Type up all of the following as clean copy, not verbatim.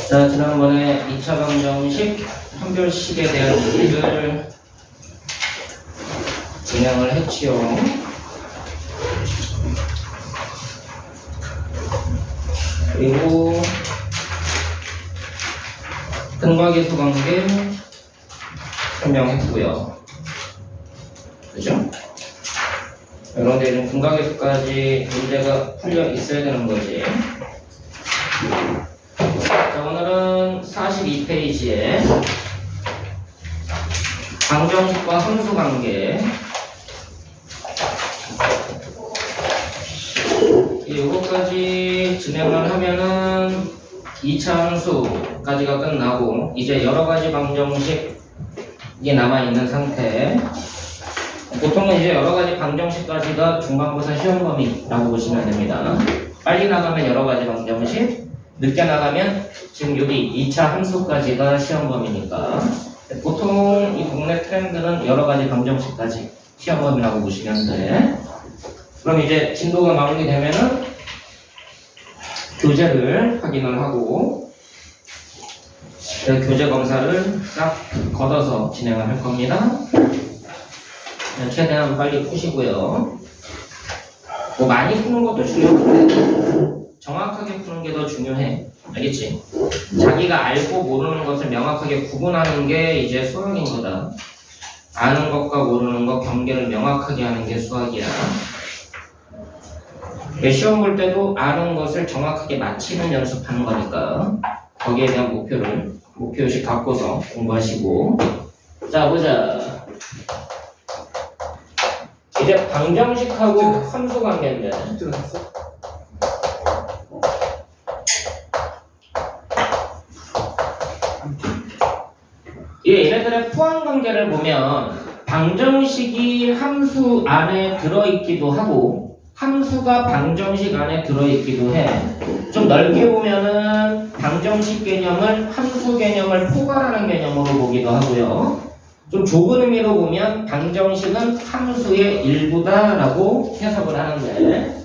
자, 지난번에 2차 방정식 판별식에 대한 얘기를 진행을 했지요. 그리고 근과계수 관계 설명했고요. 그죠? 그런데 좀 근과계수까지 문제가 풀려 있어야 되는 거지. 자, 오늘은 42페이지에 방정식과 함수 관계 이거까지 진행을 하면은 2차 함수까지가 끝나고 이제 여러가지 방정식이 남아있는 상태. 보통은 이제 여러가지 방정식까지가 중간고사 시험 범위라고 보시면 됩니다. 빨리 나가면 여러가지 방정식, 늦게 나가면 지금 여기 2차 함수까지가 시험 범위니까 보통 이 국내 트렌드는 여러가지 방정식까지 시험 범위라고 보시면 돼. 그럼 이제 진도가 마무리되면은 교재를 확인을 하고 교재 검사를 싹 걷어서 진행을 할 겁니다. 최대한 빨리 푸시고요. 뭐 많이 푸는 것도 중요한데 정확하게 푸는 게 더 중요해. 알겠지? 자기가 알고 모르는 것을 명확하게 구분하는 게 이제 수학인 거다. 아는 것과 모르는 것 경계를 명확하게 하는 게 수학이야. 시험 볼 때도 아는 것을 정확하게 맞히는 연습하는 거니까 거기에 대한 목표의식 갖고서 공부하시고. 자, 보자. 이제 방정식하고 함수 관계인데 얘네들의 포함 관계를 보면 방정식이 함수 안에 들어있기도 하고 함수가 방정식 안에 들어있기도 해. 좀 넓게 보면은 방정식 개념을 함수 개념을 포괄하는 개념으로 보기도 하고요. 좀 좁은 의미로 보면 방정식은 함수의 일부다라고 해석을 하는데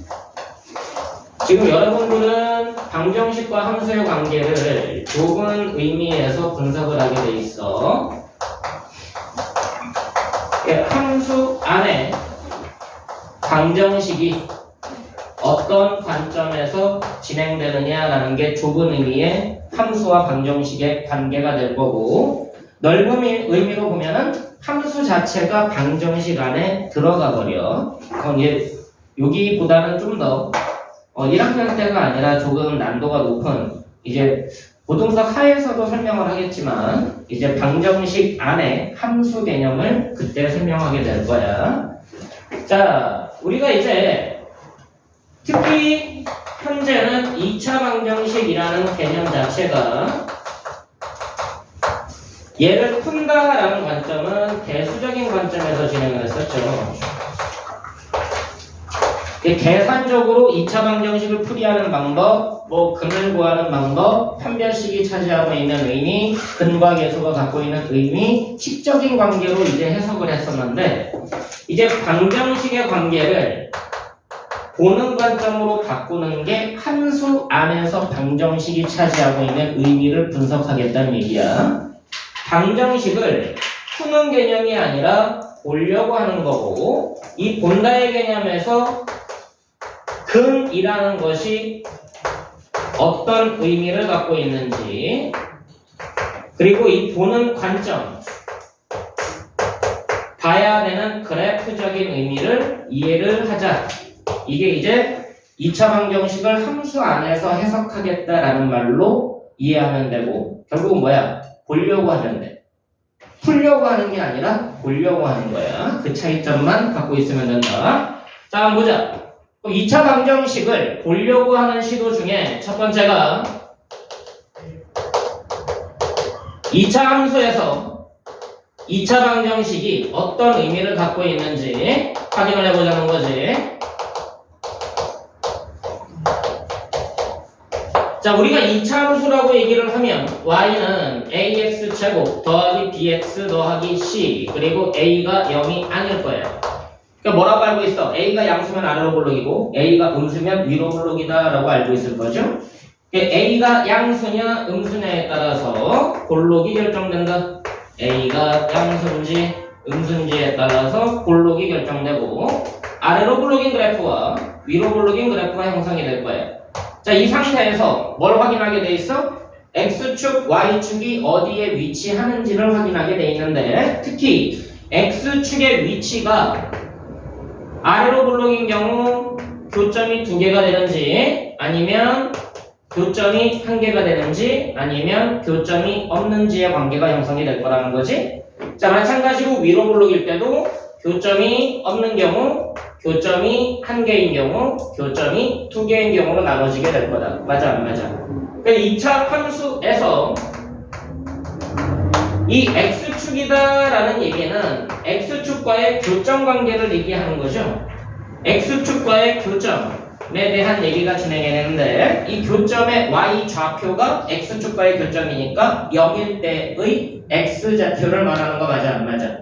지금 여러분들은 방정식과 함수의 관계를 좁은 의미에서 분석을 하게 돼 있어. 함수 안에 방정식이 어떤 관점에서 진행되느냐라는 게 좁은 의미의 함수와 방정식의 관계가 될 거고 넓은 의미로 보면은 함수 자체가 방정식 안에 들어가 버려. 여기보다는 좀 더 1학년 때가 아니라 조금 난도가 높은 이제 고등석 하에서도 설명을 하겠지만 이제 방정식 안에 함수 개념을 그때 설명하게 될 거야. 자, 우리가 이제 특히 현재는 2차 방정식이라는 개념 자체가 얘를 푼다라는 관점은 대수적인 관점에서 진행을 했었죠. 계산적으로 2차 방정식을 풀이하는 방법, 근을 구하는 방법, 판별식이 차지하고 있는 의미, 근과 계수가 갖고 있는 의미, 식적인 관계로 이제 해석을 했었는데 이제 방정식의 관계를 보는 관점으로 바꾸는 게 함수 안에서 방정식이 차지하고 있는 의미를 분석하겠다는 얘기야. 방정식을 푸는 개념이 아니라 보려고 하는 거고 이 본다의 개념에서 근이라는 것이 어떤 의미를 갖고 있는지 그리고 이 보는 관점 봐야 되는 그래프적인 의미를 이해를 하자. 이게 이제 2차 방정식을 함수 안에서 해석하겠다라는 말로 이해하면 되고 결국은 뭐야? 보려고 하면 돼. 풀려고 하는 게 아니라 보려고 하는 거야. 그 차이점만 갖고 있으면 된다. 자, 한번 보자. 2차 방정식을 보려고 하는 시도 중에 첫 번째가 2차 함수에서 2차 방정식이 어떤 의미를 갖고 있는지 확인을 해보자는 거지. 자, 우리가 2차 함수라고 얘기를 하면 y는 ax제곱 더하기 bx 더하기 c 그리고 a가 0이 아닐 거예요. 그러니까 뭐라고 알고 있어? A가 양수면 아래로 볼록이고 A가 음수면 위로 볼록이다 라고 알고 있을 거죠? A가 양수냐 음수냐에 따라서 볼록이 결정된다. A가 양수인지 음수인지에 따라서 볼록이 결정되고 아래로 볼록인 그래프와 위로 볼록인 그래프가 형성이 될 거예요. 자, 이 상태에서 뭘 확인하게 돼 있어? X축, Y축이 어디에 위치하는지를 확인하게 돼 있는데 특히 X축의 위치가 아래로 볼록인 경우 교점이 2개가 되는지 아니면 교점이 1개가 되는지 아니면 교점이 없는지의 관계가 형성이 될 거라는 거지. 자, 마찬가지로 위로 볼록일 때도 교점이 없는 경우, 교점이 1개인 경우, 교점이 2개인 경우로 나눠지게 될 거다. 맞아 안 맞아? 그러니까 2차 함수에서 이 X축이다라는 얘기는 X축과의 교점 관계를 얘기하는 거죠. X축과의 교점에 대한 얘기가 진행이 되는데 이 교점의 Y 좌표가 X축과의 교점이니까 0일 때의 X좌표를 말하는 거 맞아 안 맞아?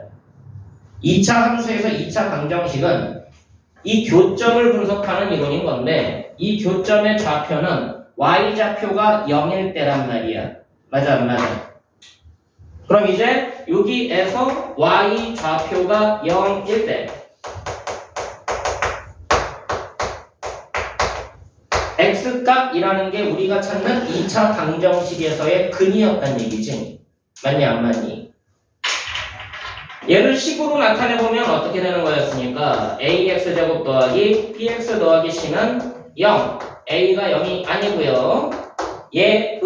2차 함수에서 2차 방정식은 이 교점을 분석하는 이론인 건데 이 교점의 좌표는 Y좌표가 0일 때란 말이야. 맞아 안 맞아? 그럼 이제 여기에서 Y 좌표가 0일 때 X값이라는 게 우리가 찾는 2차 방정식에서의 근이었단 얘기지. 맞니 안 맞니? 얘를 식으로 나타내보면 어떻게 되는 거였습니까? AX제곱 더하기 BX 더하기 C는 0 A가 0이 아니고요. 얘의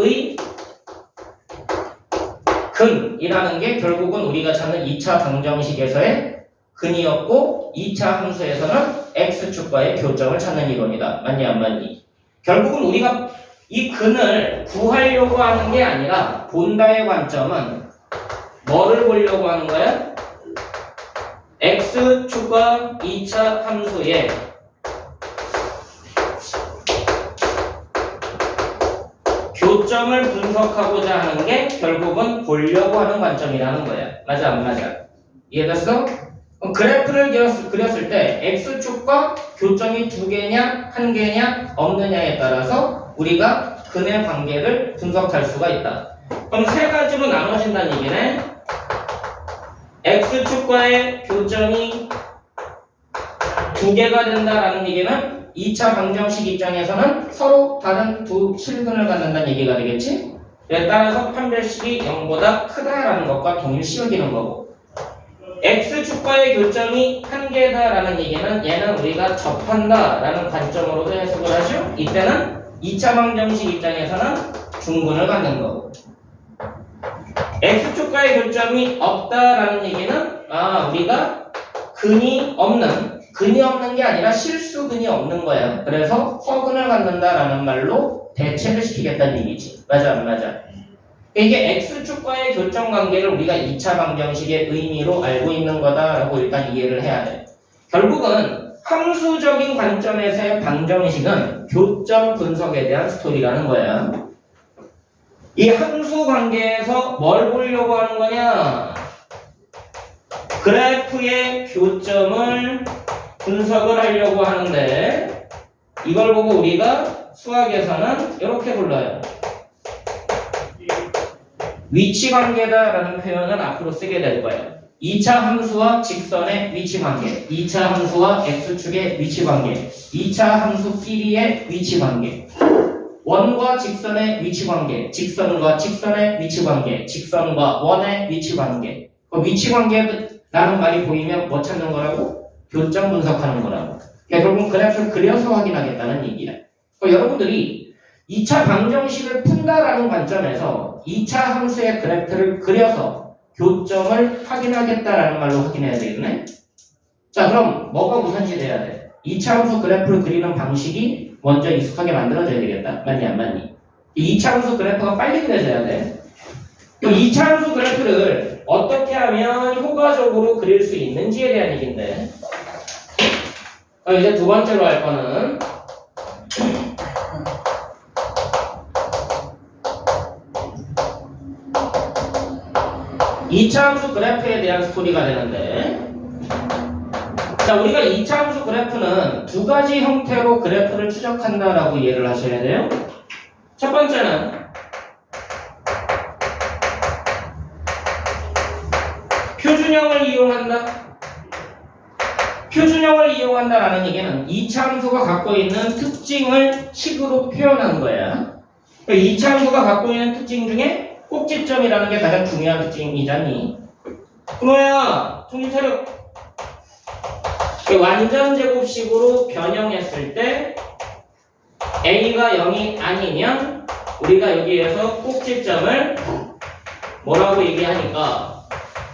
근이라는 게 결국은 우리가 찾는 2차 방정식에서의 근이었고 2차 함수에서는 X축과의 교점을 찾는 이론이다. 맞니 안 맞니? 결국은 우리가 이 근을 구하려고 하는 게 아니라 본다의 관점은 뭐를 보려고 하는 거야? X축과 2차 함수의 교점을 분석하고자 하는 게 결국은 보려고 하는 관점이라는 거야. 맞아 안 맞아? 이해됐어? 그럼 그래프를 그렸을 때 X축과 교점이 2개냐 1개냐 없느냐에 따라서 우리가 근의 관계를 분석할 수가 있다. 그럼 3가지로 나눠진다는 얘기네. X축과의 교점이 2개가 된다라는 얘기는 2차 방정식 입장에서는 서로 다른 두 실근을 갖는다는 얘기가 되겠지? 따라서 판별식이 0보다 크다라는 것과 동일시 여기는 거고 X축과의 교점이 1개다라는 얘기는 얘는 우리가 접한다라는 관점으로도 해석을 하죠? 이때는 2차 방정식 입장에서는 중근을 갖는 거고 X축과의 교점이 없다라는 얘기는 우리가 근이 없는 게 아니라 실수근이 없는 거야. 그래서 허근을 갖는다라는 말로 대체를 시키겠다는 얘기지. 맞아 안 맞아? 이게 X축과의 교점 관계를 우리가 2차 방정식의 의미로 알고 있는 거다라고 일단 이해를 해야 돼. 결국은 함수적인 관점에서의 방정식은 교점 분석에 대한 스토리라는 거야. 이 함수 관계에서 뭘 보려고 하는 거냐? 그래프의 교점을 분석을 하려고 하는데 이걸 보고 우리가 수학에서는 이렇게 불러요. 위치관계다라는 표현을 앞으로 쓰게 될 거예요. 2차 함수와 직선의 위치관계, 2차 함수와 X축의 위치관계, 2차 함수끼리의 위치관계, 원과 직선의 위치관계, 직선과 직선의 위치관계, 직선과 원의 위치관계. 그 위치관계라는 말이 보이면 뭐 찾는 거라고? 교점 분석하는 거라고. 그러니까 결국 그래프를 그려서 확인하겠다는 얘기야. 여러분들이 2차 방정식을 푼다라는 관점에서 2차 함수의 그래프를 그려서 교점을 확인하겠다라는 말로 확인해야 되겠네. 자, 그럼 뭐가 우선시 돼야 돼? 2차 함수 그래프를 그리는 방식이 먼저 익숙하게 만들어져야 되겠다. 맞니 안 맞니? 이 2차 함수 그래프가 빨리 그려져야 돼. 이 2차 함수 그래프를 어떻게 하면 효과적으로 그릴 수 있는지에 대한 얘기인데 이제 두 번째로 할 거는 2차 함수 그래프에 대한 스토리가 되는데 자, 우리가 이차함수 그래프는 두 가지 형태로 그래프를 추적한다라고 이해를 하셔야 돼요. 첫 번째는 표준형을 이용한다. 표준형을 이용한다라는 얘기는 이차함수가 갖고 있는 특징을 식으로 표현한 거야. 이차함수가 갖고 있는 특징 중에 꼭지점이라는 게 가장 중요한 특징이잖니. 그거야, 정신 차려. 완전 제곱식으로 변형했을 때 a가 0이 아니면 우리가 여기에서 꼭지점을 뭐라고 얘기하니까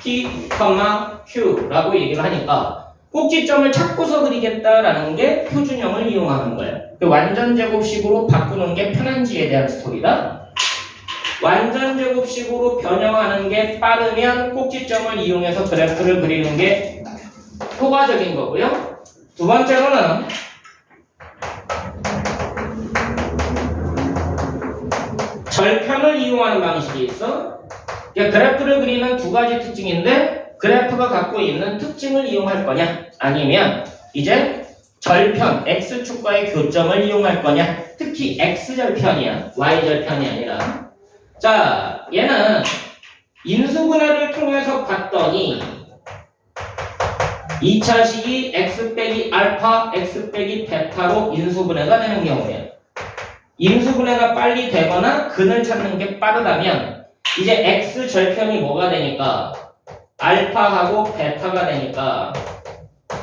p, q라고 얘기를 하니까 꼭지점을 찾고서 그리겠다라는 게 표준형을 이용하는 거예요. 완전 제곱식으로 바꾸는 게 편한지에 대한 스토리다. 완전 제곱식으로 변형하는 게 빠르면 꼭지점을 이용해서 그래프를 그리는 게 효과적인 거고요. 두 번째로는 절편을 이용하는 방식이 있어. 그래프를 그리는 두 가지 특징인데 그래프가 갖고 있는 특징을 이용할 거냐 아니면 이제 절편, x축과의 교점을 이용할 거냐. 특히 x절편이야, y절편이 아니라. 자, 얘는 인수분해를 통해서 봤더니 2차식이 x 빼기 알파, x 빼기 베타로 인수분해가 되는 경우에 인수분해가 빨리 되거나 근을 찾는 게 빠르다면 이제 x절편이 뭐가 되니까 알파하고 베타가 되니까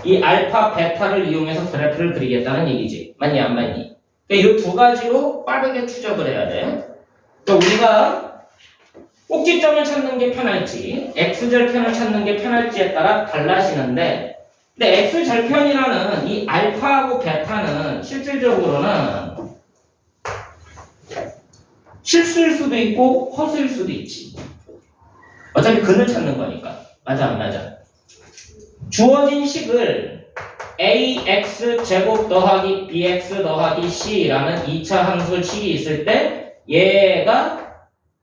이 알파, 베타를 이용해서 그래프를 그리겠다는 얘기지. 맞니 안 맞니? 그러니까 이 두 가지로 빠르게 추적을 해야 돼. 그러니까 우리가 꼭지점을 찾는 게 편할지 x절편을 찾는 게 편할지에 따라 달라지는데 근데 x절편이라는 이 알파하고 베타는 실질적으로는 실수일 수도 있고 허수일 수도 있지. 어차피 근을 찾는 거니까. 맞아 안 맞아? 주어진 식을 ax 제곱 더하기 bx 더하기 c라는 2차 함수 식이 있을 때 얘가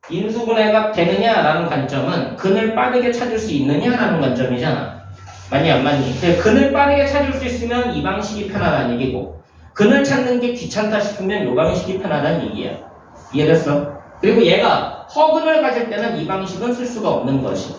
인수분해가 되느냐라는 관점은 근을 빠르게 찾을 수 있느냐라는 관점이잖아. 맞니 안 맞니? 근을 빠르게 찾을 수 있으면 이 방식이 편하다는 얘기고 근을 찾는 게 귀찮다 싶으면 이 방식이 편하다는 얘기야. 이해됐어? 그리고 얘가 허근을 가질 때는 이 방식은 쓸 수가 없는 것이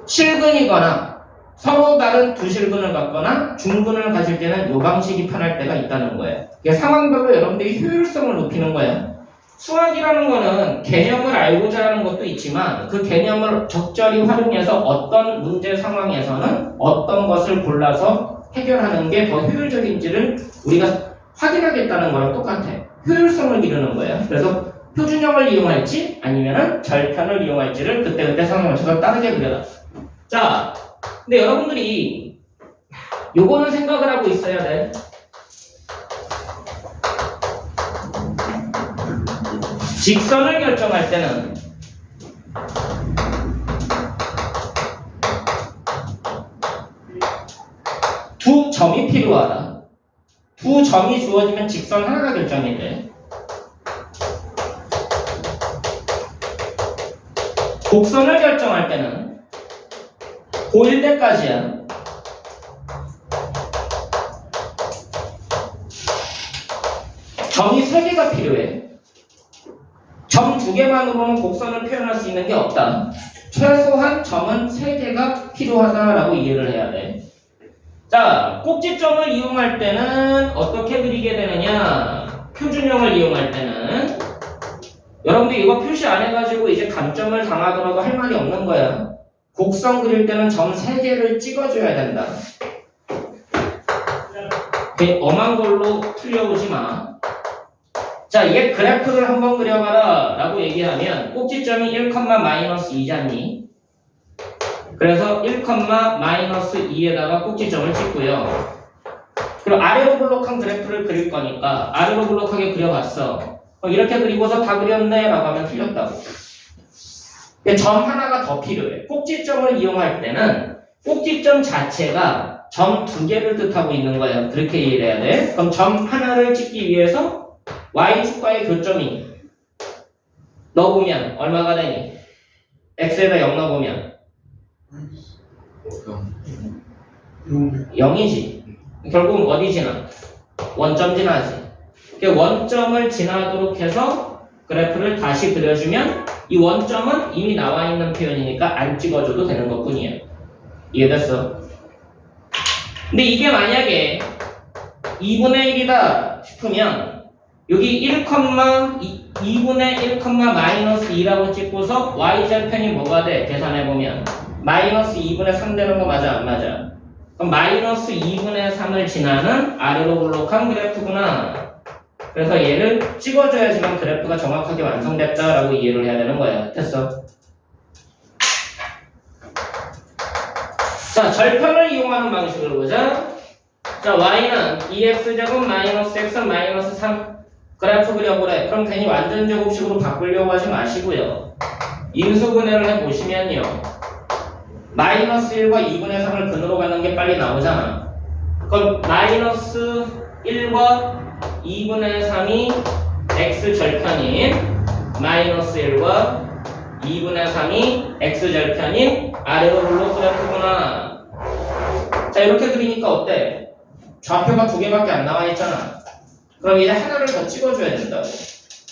실근이거나 서로 다른 두 실근을 갖거나 중근을 가질 때는 이 방식이 편할 때가 있다는 거예요. 상황별로 여러분들이 효율성을 높이는 거예요. 수학이라는 거는 개념을 알고자 하는 것도 있지만 그 개념을 적절히 활용해서 어떤 문제 상황에서는 어떤 것을 골라서 해결하는 게 더 효율적인지를 우리가 확인하겠다는 거랑 똑같아. 효율성을 기르는 거예요. 그래서 표준형을 이용할지 아니면은 절편을 이용할지를 그때그때 상황에 맞춰서 다르게 그려라. 자, 근데 여러분들이 요거는 생각을 하고 있어야 돼. 직선을 결정할 때는 두 점이 필요하다. 두 점이 주어지면 직선 하나가 결정이 돼. 곡선을 결정할 때는 고일 때까지야. 점이 3개가 필요해. 점 2개만으로는 곡선을 표현할 수 있는 게 없다. 최소한 점은 3개가 필요하다라고 이해를 해야 돼. 자, 꼭지점을 이용할 때는 어떻게 그리게 되느냐? 표준형을 이용할 때는 여러분들 이거 표시 안 해가지고 이제 감점을 당하더라도 할 말이 없는 거야. 곡선 그릴 때는 점 3개를 찍어줘야 된다. 엄한 걸로 틀려오지 마. 자, 얘 그래프를 한번 그려봐라 라고 얘기하면 꼭지점이 1,-2잖니. 그래서 1,-2에다가 꼭지점을 찍고요. 그리고 아래로 블록한 그래프를 그릴 거니까 아래로 블록하게 그려봤어. 이렇게 그리고서 다 그렸네 라고 하면 틀렸다고. 점 하나가 더 필요해. 꼭지점을 이용할 때는 꼭지점 자체가 점 2개를 뜻하고 있는 거예요. 그렇게 이해해야 돼. 그럼 점 하나를 찍기 위해서 y축과의 교점이 넣어보면 얼마가 되니? x에다 0 넣어보면 0이지. 결국은 어디 지나? 원점 지나지. 원점을 지나도록 해서 그래프를 다시 그려주면 이 원점은 이미 나와 있는 표현이니까 안 찍어줘도 되는 것뿐이야. 이해됐어? 근데 이게 만약에 2분의 1이다 싶으면 여기 2분의 1, 마이너스 2라고 찍고서 y절편이 뭐가 돼? 계산해보면 마이너스 2분의 3 되는 거 맞아? 안 맞아? 그럼 마이너스 2분의 3을 지나는 아래로 볼록한 그래프구나. 그래서 얘를 찍어줘야지만 그래프가 정확하게 완성됐다라고 이해를 해야 되는 거야. 됐어? 자, 절편을 이용하는 방식을 보자. 자, y는 2x제곱 마이너스 x는 마이너스 3 그래프 그려보래. 그럼 괜히 완전제곱식으로 바꾸려고 하지 마시고요. 인수분해를 해보시면요. 마이너스 1과 2분의 3을 근으로 가는 게 빨리 나오잖아. 그럼 마이너스 1과 2분의 3이 x절편인 마이너스 1과 2분의 3이 x절편인 아래로 블록 그래프구나. 자, 이렇게 그리니까 어때? 좌표가 두 개밖에 안 나와 있잖아. 그럼 이제 하나를 더 찍어줘야 된다고.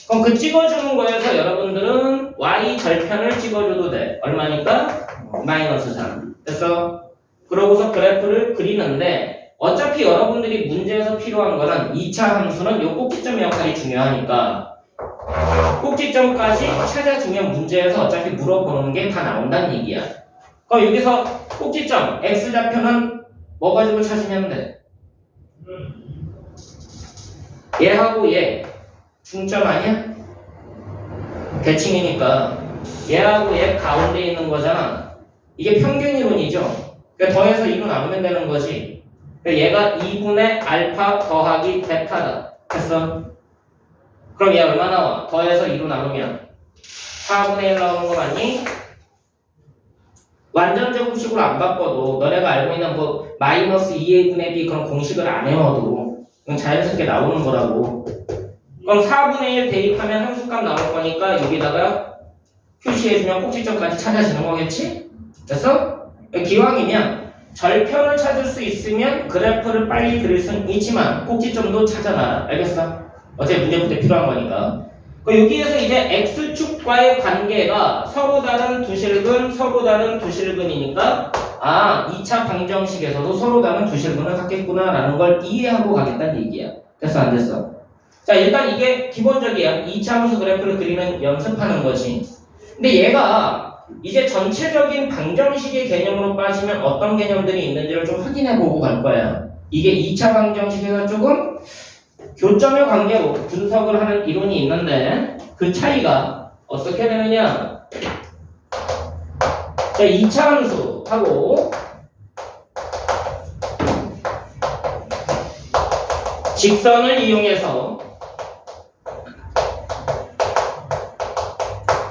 그럼 그 찍어주는 거에서 여러분들은 y절편을 찍어줘도 돼. 얼마니까? 마이너스 3. 됐어? 그러고서 그래프를 그리는데 어차피 여러분들이 문제에서 필요한 거는 2차 함수는 요 꼭지점 역할이 중요하니까 꼭지점까지 찾아주면 문제에서 어차피 물어보는 게 다 나온다는 얘기야. 그럼 여기서 꼭지점 x좌표는 뭐 가지고 찾으면 돼? 얘하고 얘 중점 아니야? 대칭이니까 얘하고 얘 가운데 있는 거잖아. 이게 평균이론이죠. 그러니까 더해서 2로 나누면 되는 거지. 그러니까 얘가 2분의 알파 더하기 베타다. 됐어? 그럼 얘 얼마 나와? 더해서 2로 나누면 4분의 1 나오는 거 맞니? 완전 제곱식으로 안 바꿔도 너네가 알고 있는 뭐 마이너스 2a분의 b 그런 공식을 안 외워도 자연스럽게 나오는 거라고. 그럼 4분의 1 대입하면 함수값 나올 거니까 여기다가 표시해주면 꼭지점까지 찾아지는 거겠지? 됐어? 기왕이면 절편을 찾을 수 있으면 그래프를 빨리 그릴 수는 있지만 꼭지점도 찾아놔. 알겠어? 어차피 문제 푸대 필요한 거니까. 여기에서 이제 x축과의 관계가 서로 다른 두 실근이니까 2차 방정식에서도 서로 다른 두 실근을 갖겠구나 라는 걸 이해하고 가겠다는 얘기야. 됐어? 안 됐어? 자, 일단 이게 기본적이야. 2차 함수 그래프를 그리는 연습하는 거지. 근데 얘가 이제 전체적인 방정식의 개념으로 빠지면 어떤 개념들이 있는지를 좀 확인해보고 갈 거야. 이게 2차 방정식에서 조금 교점의 관계로 분석을 하는 이론이 있는데 그 차이가 어떻게 되느냐. 자, 2차 함수하고 직선을 이용해서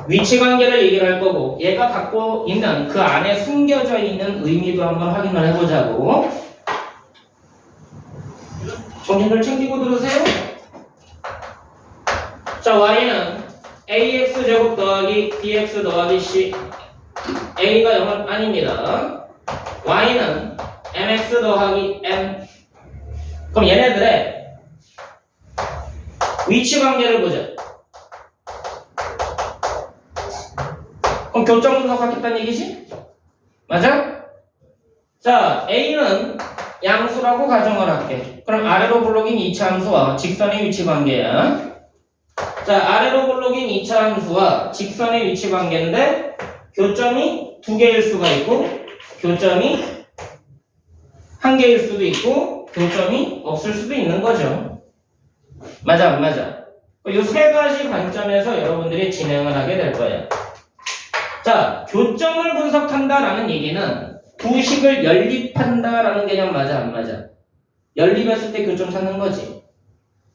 위치 관계를 얘기를 할 거고 얘가 갖고 있는 그 안에 숨겨져 있는 의미도 한번 확인을 해보자고. 정신을 챙기고 들으세요. 자, y는 ax제곱 더하기 bx 더하기 c a가 0은 아닙니다. y는 mx 더하기 m. 그럼 얘네들의 위치 관계를 보자. 그럼 교점 분석하겠다는 얘기지? 맞아? 자, a는 양수라고 가정을 할게. 그럼 아래로 블록인 2차 함수와 직선의 위치 관계야. 자, 아래로 블록인 2차 함수와 직선의 위치 관계인데 교점이 두 개일 수가 있고 교점이 한 개일 수도 있고 교점이 없을 수도 있는 거죠. 맞아 안 맞아? 이 세 가지 관점에서 여러분들이 진행을 하게 될 거예요. 자, 교점을 분석한다라는 얘기는 두 식을 연립한다라는 개념 맞아 안 맞아? 연립했을 때 교점 찾는 거지.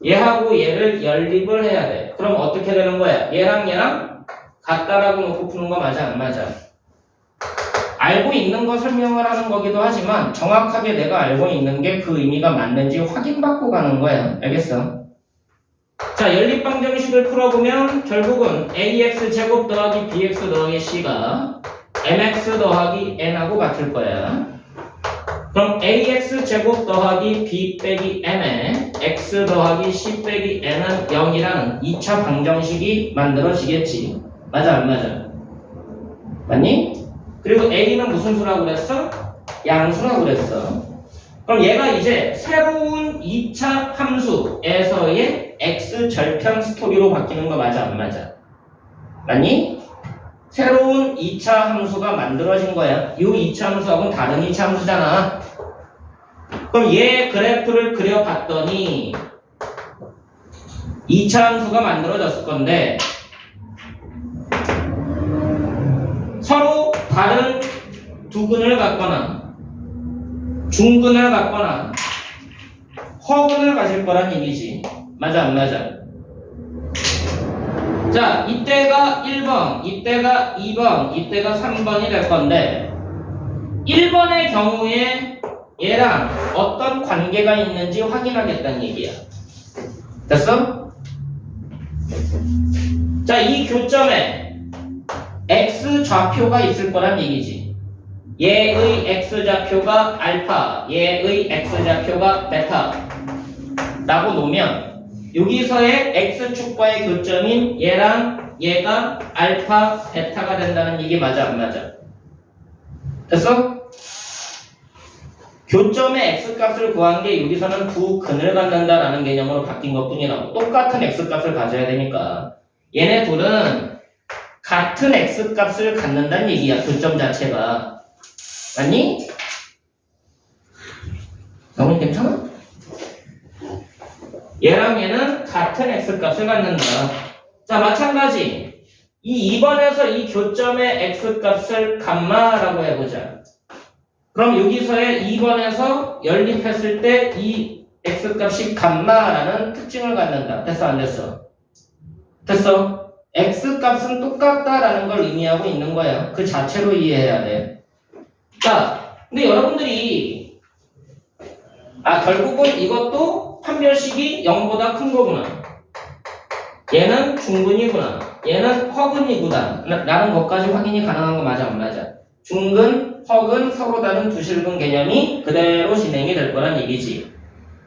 얘하고 얘를 연립을 해야 돼. 그럼 어떻게 되는 거야? 얘랑 얘랑 같다라고 놓고 푸는 거 맞아 안 맞아? 알고 있는 거 설명을 하는 거기도 하지만 정확하게 내가 알고 있는 게 그 의미가 맞는지 확인받고 가는 거야. 알겠어? 자, 연립방정식을 풀어보면 결국은 ax 제곱 더하기 bx 더하기 c가 mx 더하기 n하고 같을 거야. 그럼 ax 제곱 더하기 b 빼기 n에 x 더하기 c 빼기 n은 0이라는 2차 방정식이 만들어지겠지. 맞아 안 맞아? 맞니? 그리고 a는 무슨 수라고 그랬어? 양수라고 그랬어. 그럼 얘가 이제 새로운 2차 함수에서의 x 절편 스토리로 바뀌는 거 맞아 안 맞아? 맞니? 새로운 2차 함수가 만들어진 거야. 이 2차 함수하고는 다른 2차 함수잖아. 그럼 얘 그래프를 그려봤더니 2차 함수가 만들어졌을 건데 서로 다른 두근을 갖거나 중근을 갖거나 허근을 가질 거란 얘기지. 맞아 안 맞아? 자, 이때가 1번, 이때가 2번, 이때가 3번이 될 건데 1번의 경우에 얘랑 어떤 관계가 있는지 확인하겠다는 얘기야. 됐어? 자, 이 교점에 x 좌표가 있을 거란 얘기지. 얘의 x 좌표가 알파, 얘의 x 좌표가 베타 라고 놓으면 여기서의 x축과의 교점인 얘랑 얘가 알파, 베타가 된다는 얘기 맞아 안 맞아? 됐어? 교점의 x값을 구한 게 여기서는 두 근을 갖는다라는 개념으로 바뀐 것 뿐이라고. 똑같은 x값을 가져야 되니까 얘네 둘은 같은 x값을 갖는다는 얘기야. 교점 자체가. 맞니? 너무 괜찮아? 얘랑 얘는 같은 x값을 갖는다. 자, 마찬가지 이 2번에서 이 교점의 x값을 감마라고 해보자. 그럼 여기서의 2번에서 연립했을 때 이 x값이 감마라는 특징을 갖는다. 됐어 안 됐어? 됐어? x값은 똑같다라는 걸 의미하고 있는 거야. 그 자체로 이해해야 돼. 자, 근데 여러분들이 결국은 이것도 판별식이 0보다 큰 거구나. 얘는 중근이구나. 얘는 허근이구나. 라는 것까지 확인이 가능한 거 맞아 안 맞아? 중근, 허근, 서로 다른 두 실근 개념이 그대로 진행이 될 거란 얘기지.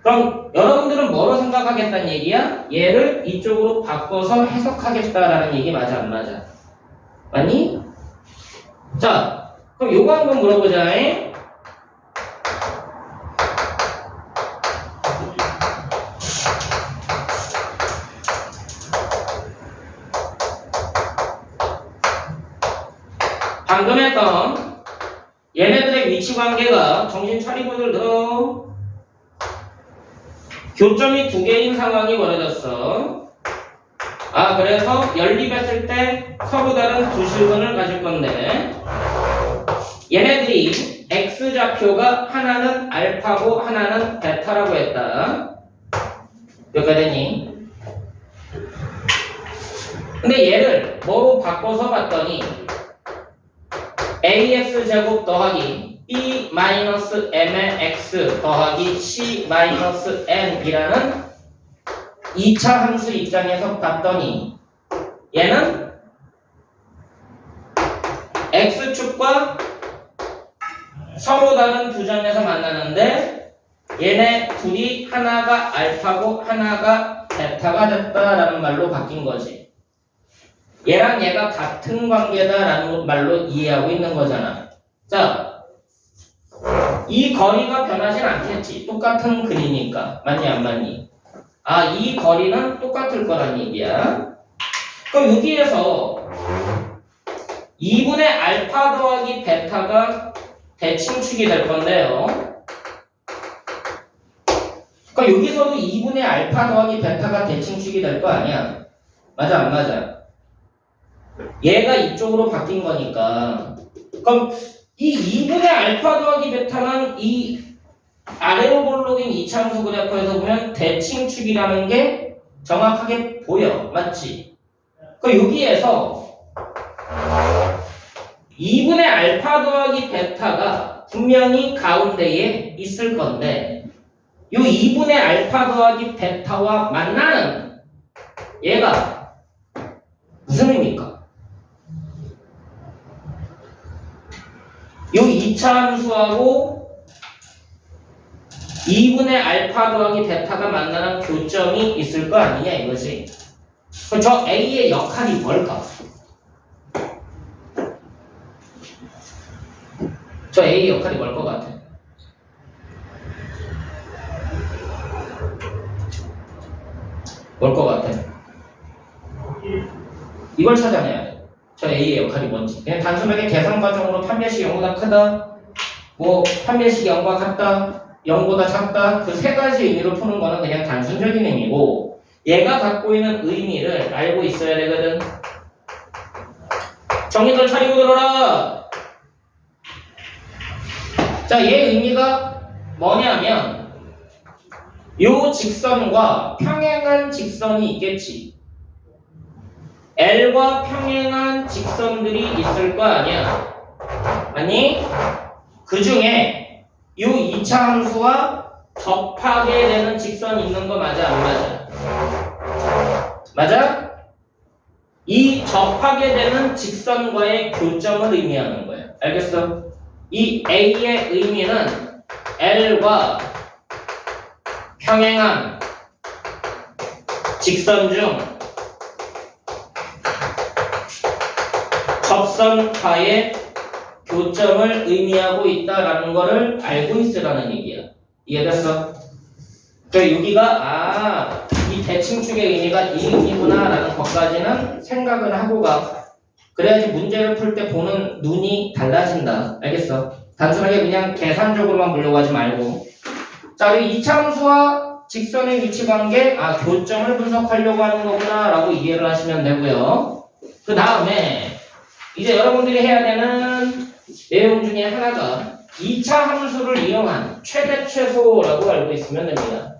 그럼 여러분들은 뭐로 생각하겠다는 얘기야? 얘를 이쪽으로 바꿔서 해석하겠다라는 얘기 맞아 안 맞아? 맞니? 자, 그럼 요거 한번 물어보자. 방금 했던 얘네들의 위치 관계가 정신 차리고들 들어. 교점이 두 개인 상황이 벌어졌어. 그래서 연립했을 때 서로 다른 두 실근을 가질 건데 얘네들이 x 좌표가 하나는 알파고 하나는 베타라고 했다. 여기까지 됐니? 근데 얘를 뭐로 바꿔서 봤더니 ax 제곱 더하기 b-m의 x 더하기 c-n이라는 2차 함수 입장에서 봤더니 얘는 x축과 서로 다른 두 점에서 만나는데 얘네 둘이 하나가 알파고 하나가 베타가 됐다라는 말로 바뀐 거지. 얘랑 얘가 같은 관계다라는 말로 이해하고 있는 거잖아. 자, 이 거리가 변하진 않겠지. 똑같은 글이니까. 맞니 안 맞니? 이 거리는 똑같을 거란 얘기야. 그럼 여기에서 2분의 알파 더하기 베타가 대칭축이 될 건데요. 그럼 여기서도 2분의 알파 더하기 베타가 대칭축이 될 거 아니야? 맞아 안 맞아? 얘가 이쪽으로 바뀐 거니까. 그럼 이 2분의 알파 더하기 베타는 이 아래로 볼록인 이차함수 그래프에서 보면 대칭축이라는 게 정확하게 보여. 맞지? 그럼 여기에서 2분의 알파 더하기 베타가 분명히 가운데에 있을 건데 이 2분의 알파 더하기 베타와 만나는 얘가 무슨 의미입니까? 이 2차 함수하고 2분의 알파 더하기 베타가 만나는 교점이 있을 거 아니냐 이거지. 그럼 저 A의 역할이 뭘까? 저 A의 역할이 뭘 것 같아? 뭘 것 같아? 이걸 찾아내야 돼. 저 A의 역할이 뭔지. 그냥 단순하게 계산 과정으로 판별식 0보다 크다, 뭐 판별식 0과 같다, 0보다 작다, 그 세 가지 의미로 푸는 거는 그냥 단순적인 의미고, 얘가 갖고 있는 의미를 알고 있어야 되거든. 정리들 차리고 들어라. 자, 얘 의미가 뭐냐면 요 직선과 평행한 직선이 있겠지. L과 평행한 직선들이 있을 거 아니야. 아니, 그 중에 요 2차 함수와 접하게 되는 직선이 있는 거 맞아, 안 맞아? 맞아? 이 접하게 되는 직선과의 교점을 의미하는 거야. 알겠어? 이 A의 의미는 L과 평행한 직선 중 접선과의 교점을 의미하고 있다라는 거를 알고 있으라는 얘기야. 이해됐어? 그러니까 여기가 이 대칭축의 의미가 이 의미구나 라는 것까지는 생각을 하고 가. 그래야지 문제를 풀 때 보는 눈이 달라진다. 알겠어? 단순하게 그냥 계산적으로만 보려고 하지 말고. 자, 그리고 이차함수와 직선의 위치관계, 교점을 분석하려고 하는 거구나 라고 이해를 하시면 되고요. 그 다음에 이제 여러분들이 해야 되는 내용 중에 하나가 2차 함수를 이용한 최대 최소라고 알고 있으면 됩니다.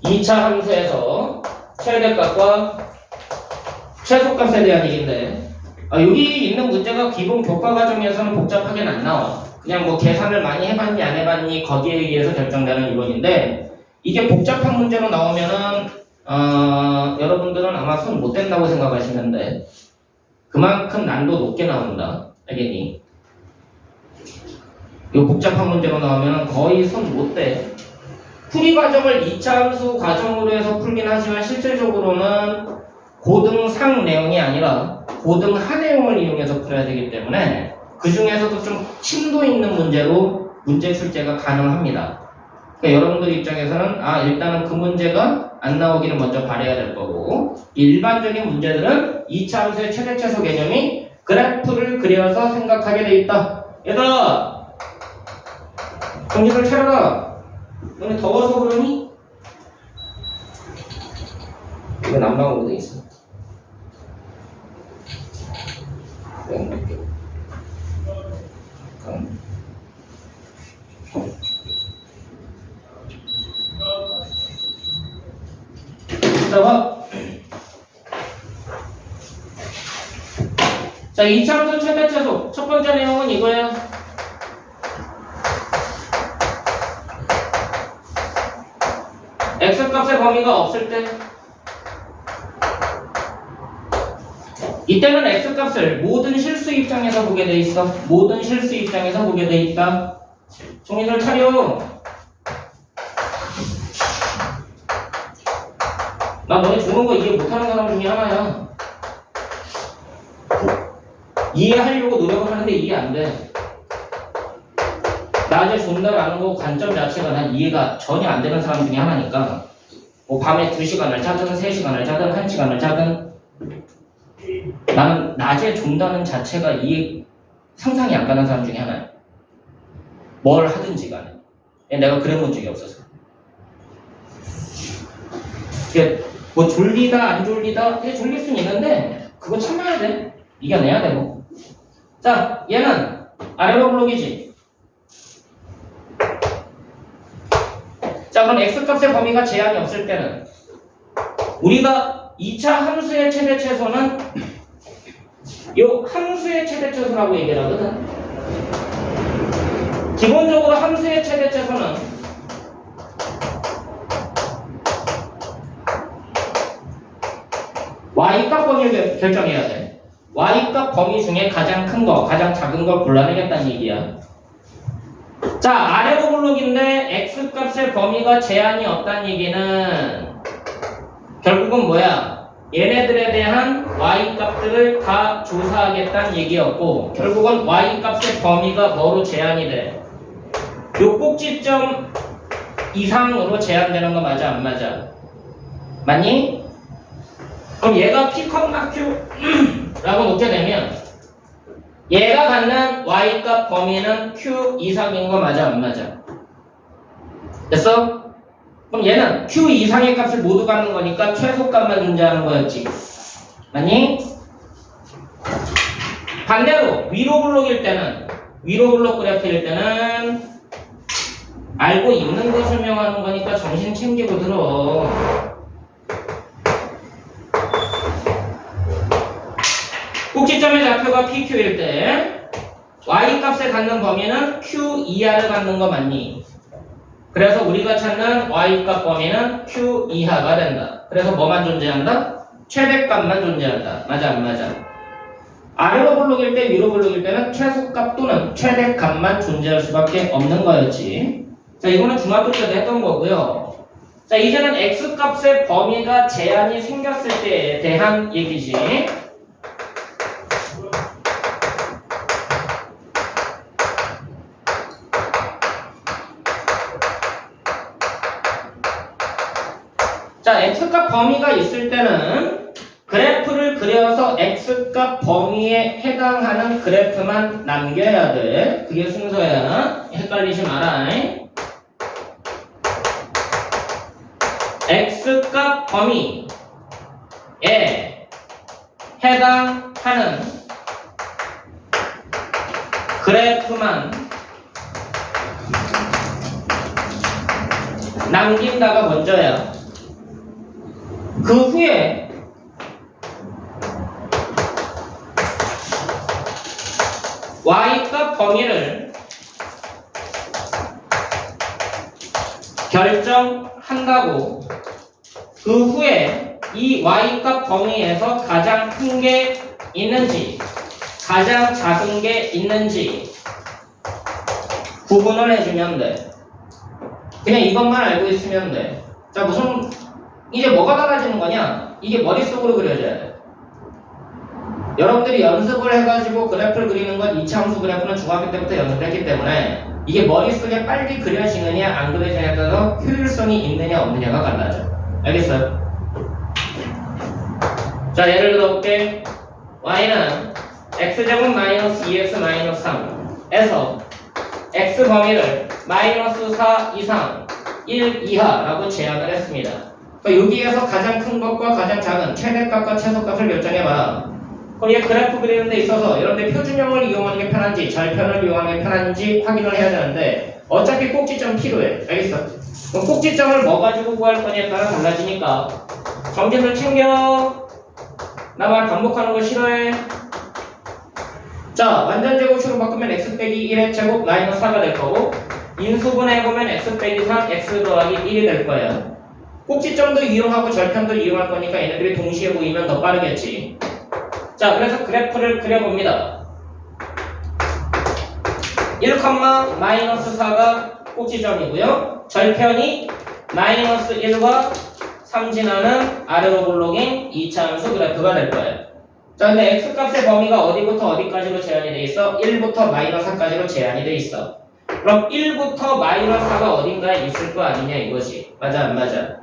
이 차 함수에서 최대값과 최소값에 대한 얘기인데, 여기 있는 문제가 기본 교과 과정에서는 복잡하게는 안 나와. 그냥 뭐 계산을 많이 해봤니 안 해봤니 거기에 의해서 결정되는 이론인데, 이게 복잡한 문제로 나오면은 여러분들은 아마 손 못 댄다고 생각하시는데 그만큼 난도 높게 나온다. 알겠니? 이 복잡한 문제로 나오면 거의 손 못 대. 풀이 과정을 2차 함수 과정으로 해서 풀긴 하지만 실질적으로는 고등상 내용이 아니라 고등하 내용을 이용해서 풀어야 되기 때문에 그 중에서도 좀 심도 있는 문제로 문제 출제가 가능합니다. 그러니까 여러분들 입장에서는 일단은 그 문제가 안 나오기를 먼저 바라야 될 거고, 일반적인 문제들은 2차 함수의 최대 최소 개념이 그래프를 그려서 생각하게 돼 있다. 얘들아, 정신을 차려라. 너네 더워서 그러니? 이거 난방으로 돼 있어. 자, 2차 함수 최대 최소. 첫 번째 내용은 이거야. x값의 범위가 없을 때, 이때는 x값을 모든 실수 입장에서 보게 돼 있어. 모든 실수 입장에서 보게 돼 있다. 정신을 차려. 나 너네 주는 거 이해 못하는 사람 중에 하나야. 이해하려고 노력을 하는데 이해 안 돼. 낮에 존다라는 거 관점 자체가 난 이해가 전혀 안 되는 사람 중에 하나니까, 뭐 밤에 2시간을 자든 3시간을 자든 1시간을 자든 나는 낮에 존다는 자체가 상상이 안 가는 사람 중에 하나야. 뭘 하든지 간에. 내가 그래 본 적이 없어서. 뭐 졸리다 안 졸리다 졸릴 순 있는데 그거 참아야 돼. 이겨내야 되고. 자, 얘는 아래로 블록이지. 자, 그럼 x값의 범위가 제한이 없을 때는 우리가 2차 함수의 최대 최소는 요 함수의 최대 최소라고 얘기를 하거든. 기본적으로 함수의 최대 최소는 y값 범위를 결정해야 돼. y값 범위 중에 가장 큰 거, 가장 작은 걸 골라내겠다는 얘기야. 자, 아래로 블록인데 x값의 범위가 제한이 없다는 얘기는 결국은 뭐야? 얘네들에 대한 y값들을 다 조사하겠다는 얘기였고, 결국은 y값의 범위가 뭐로 제한이 돼? 요 꼭지점 이상으로 제한되는 거 맞아, 안 맞아? 맞니? 그럼 얘가 p, q 라고 놓게 되면 얘가 갖는 y값 범위는 q 이상인 거 맞아, 안 맞아? 됐어? 그럼 얘는 q 이상의 값을 모두 갖는 거니까 최소값만 존재하는 거였지. 맞니? 반대로 위로 블록일 때는, 위로 블록 그래프일 때는 알고 있는 거 설명하는 거니까 정신 챙기고 들어. 꼭지점의 좌표가 PQ일 때 Y값을 갖는 범위는 Q 이하를 갖는 거 맞니? 그래서 우리가 찾는 Y값 범위는 Q 이하가 된다. 그래서 뭐만 존재한다? 최대값만 존재한다. 맞아, 안 맞아? 아래로 블록일 때, 위로 블록일 때는 최소값 또는 최대값만 존재할 수밖에 없는 거였지. 자, 이거는 중학교 때도 했던 거고요. 자, 이제는 X값의 범위가 제한이 생겼을 때에 대한 얘기지. 자, X값 범위가 있을 때는 그래프를 그려서 X값 범위에 해당하는 그래프만 남겨야 돼. 그게 순서야. 헷갈리지 마라. X값 범위에 해당하는 그래프만 남긴다가 먼저야. 그 후에 Y값 범위를 결정한다고. 그 후에 이 Y값 범위에서 가장 큰 게 있는지 가장 작은 게 있는지 구분을 해주면 돼. 그냥 이것만 알고 있으면 돼. 자, 이제 뭐가 달라지는 거냐? 이게 머릿속으로 그려져야 돼. 여러분들이 연습을 해가지고 그래프를 그리는 건 2차 함수 그래프는 중학교 때부터 연습을 했기 때문에 이게 머릿속에 빨리 그려지느냐 안 그려지느냐에 따라서 효율성이 있느냐 없느냐가 달라져. 알겠어요? 자, 예를 들어볼게. y는 x제곱 마이너스 2x 마이너스 3에서 x 범위를 마이너스 4 이상 1 이하라고 제한을 했습니다. 그러니까 여기에서 가장 큰 것과 가장 작은 최대값과 최소값을 결정해봐. 그럼 얘 그래프 그리는 데 있어서 여러분들 표준형을 이용하는 게 편한지 절편을 이용하는 게 편한지 확인을 해야 되는데 어차피 꼭지점 필요해. 알겠어? 그럼 꼭지점을 뭐 가지고 구할 거냐에 따라 달라지니까 정진을 챙겨. 나만 반복하는 거 싫어해. 자, 완전 제곱식으로 바꾸면 x 빼기 1의 제곱 마이너스 4가 될 거고 인수분해 해보면 x 빼기 3 x 더하기 1이 될 거예요. 꼭지점도 이용하고 절편도 이용할 거니까 얘네들이 동시에 보이면 더 빠르겠지. 자, 그래서 그래프를 그려봅니다. 1, 마이너스 4가 꼭지점이고요. 절편이 마이너스 1과 3 지나는 아래로 블록인 2차 함수 그래프가 될 거예요. 자, 근데 x값의 범위가 어디부터 어디까지로 제한이 돼 있어? 1부터 마이너스 4까지로 제한이 돼 있어. 그럼 1부터 마이너스 4가 어딘가에 있을 거 아니냐 이거지. 맞아, 안 맞아?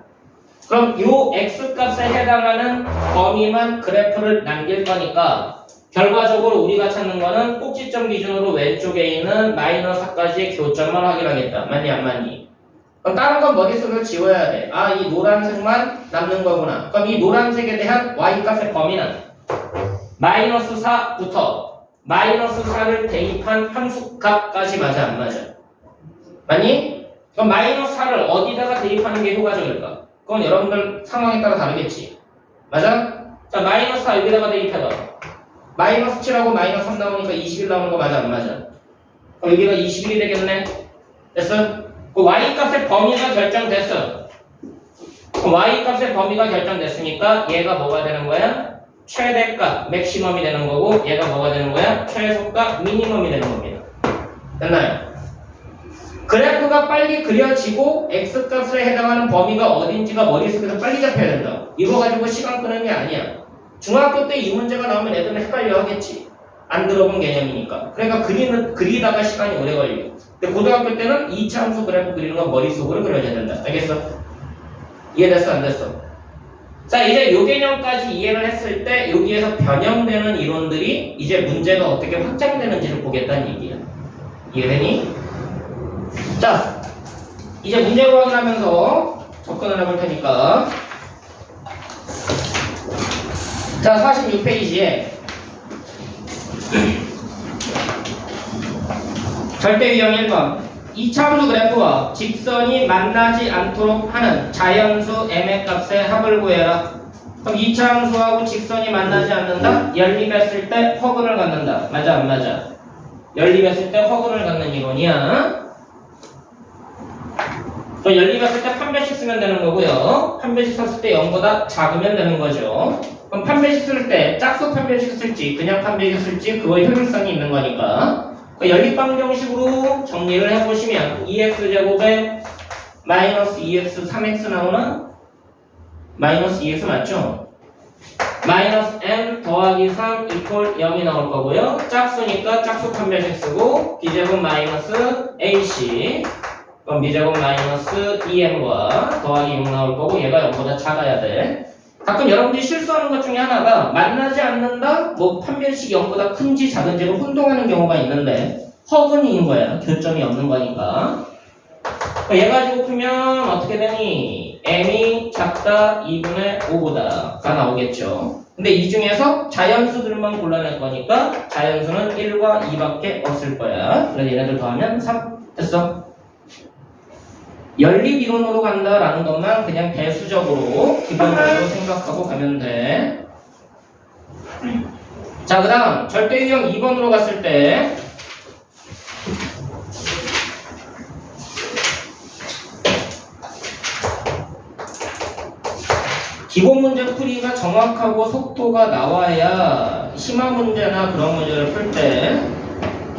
그럼 요 x값에 해당하는 범위만 그래프를 남길 거니까 결과적으로 우리가 찾는 거는 꼭지점 기준으로 왼쪽에 있는 마이너스 4까지의 교점을 확인하겠다. 맞니 안 맞니? 그럼 다른 건 머릿속으로 지워야 돼. 아, 이 노란색만 남는 거구나. 그럼 이 노란색에 대한 y값의 범위는 마이너스 4부터 마이너스 4를 대입한 함수값까지 맞아 안 맞아? 맞니? 그럼 마이너스 4를 어디다가 대입하는 게 효과적일까? 그건 여러분들 상황에 따라 다르겠지. 맞아? 자, 마이너스 4 여기다가 대입해봐. 마이너스 7하고 마이너스 3 나오니까 21 나오는 거 맞아 안 맞아? 그럼 여기가 21이 되겠네? 됐어? 그 y값의 범위가 결정됐어. 그럼 y값의 범위가 결정됐으니까 얘가 뭐가 되는 거야? 최대값 맥시멈이 되는 거고 얘가 뭐가 되는 거야? 최소값 미니멈이 되는 겁니다. 됐나요? 그래프가 빨리 그려지고 x값에 해당하는 범위가 어딘지가 머릿속에서 빨리 잡혀야 된다. 이거 가지고 시간 끄는 게 아니야. 중학교 때 이 문제가 나오면 애들은 헷갈려 하겠지. 안 들어본 개념이니까. 그러니까 그리다가 시간이 오래 걸려. 근데 고등학교 때는 2차 함수 그래프 그리는 건 머릿속으로 그려야 된다. 알겠어? 이해됐어? 안 됐어? 자, 이제 요 개념까지 이해를 했을 때 여기에서 변형되는 이론들이 이제 문제가 어떻게 확장되는지를 보겠다는 얘기야. 이해되니? 자, 이제 문제 구하기 하면서 접근을 해볼 테니까. 자, 46페이지에 절대 유형 1번. 이차함수 그래프와 직선이 만나지 않도록 하는 자연수 m의 값의 합을 구해라. 그럼 이차함수하고 직선이 만나지 않는다? 연립했을 때 허근을 갖는다. 맞아 안 맞아? 연립했을 때 허근을 갖는 이론이야. 또 연립했을 때 판별식 쓰면 되는 거고요. 판별식 썼을 때 0보다 작으면 되는 거죠. 그럼 판별식 쓸 때 짝수 판별식 쓸지 그냥 판별식 쓸지 그거의 효율성이 있는 거니까 연립방정식으로 정리를 해보시면 2x제곱에 마이너스 2x 3x 나오나? 마이너스 2x 맞죠? 마이너스 m 더하기 3 이퀄 0이 나올 거고요. 짝수니까 짝수 판별식 쓰고 b제곱 마이너스 ac 그럼 b제곱 마이너스 2m과 더하기 6 나올 거고 얘가 0보다 작아야 돼. 가끔 여러분들이 실수하는 것 중에 하나가 만나지 않는다? 뭐 판별식이 0보다 큰지 작은지를 혼동하는 경우가 있는데 허근인 거야. 교점이 없는 거니까. 얘 가지고 풀면 어떻게 되니? m이 작다 2분의 5보다가 나오겠죠. 근데 이 중에서 자연수들만 골라낼 거니까 자연수는 1과 2밖에 없을 거야. 그래서 얘네들 더하면 3 됐어. 연립 이론으로 간다라는 것만 그냥 대수적으로 기본적으로 생각하고 가면 돼. 자, 그 다음 절대 유형 2번으로 갔을 때 기본 문제 풀이가 정확하고 속도가 나와야 심화 문제나 그런 문제를 풀 때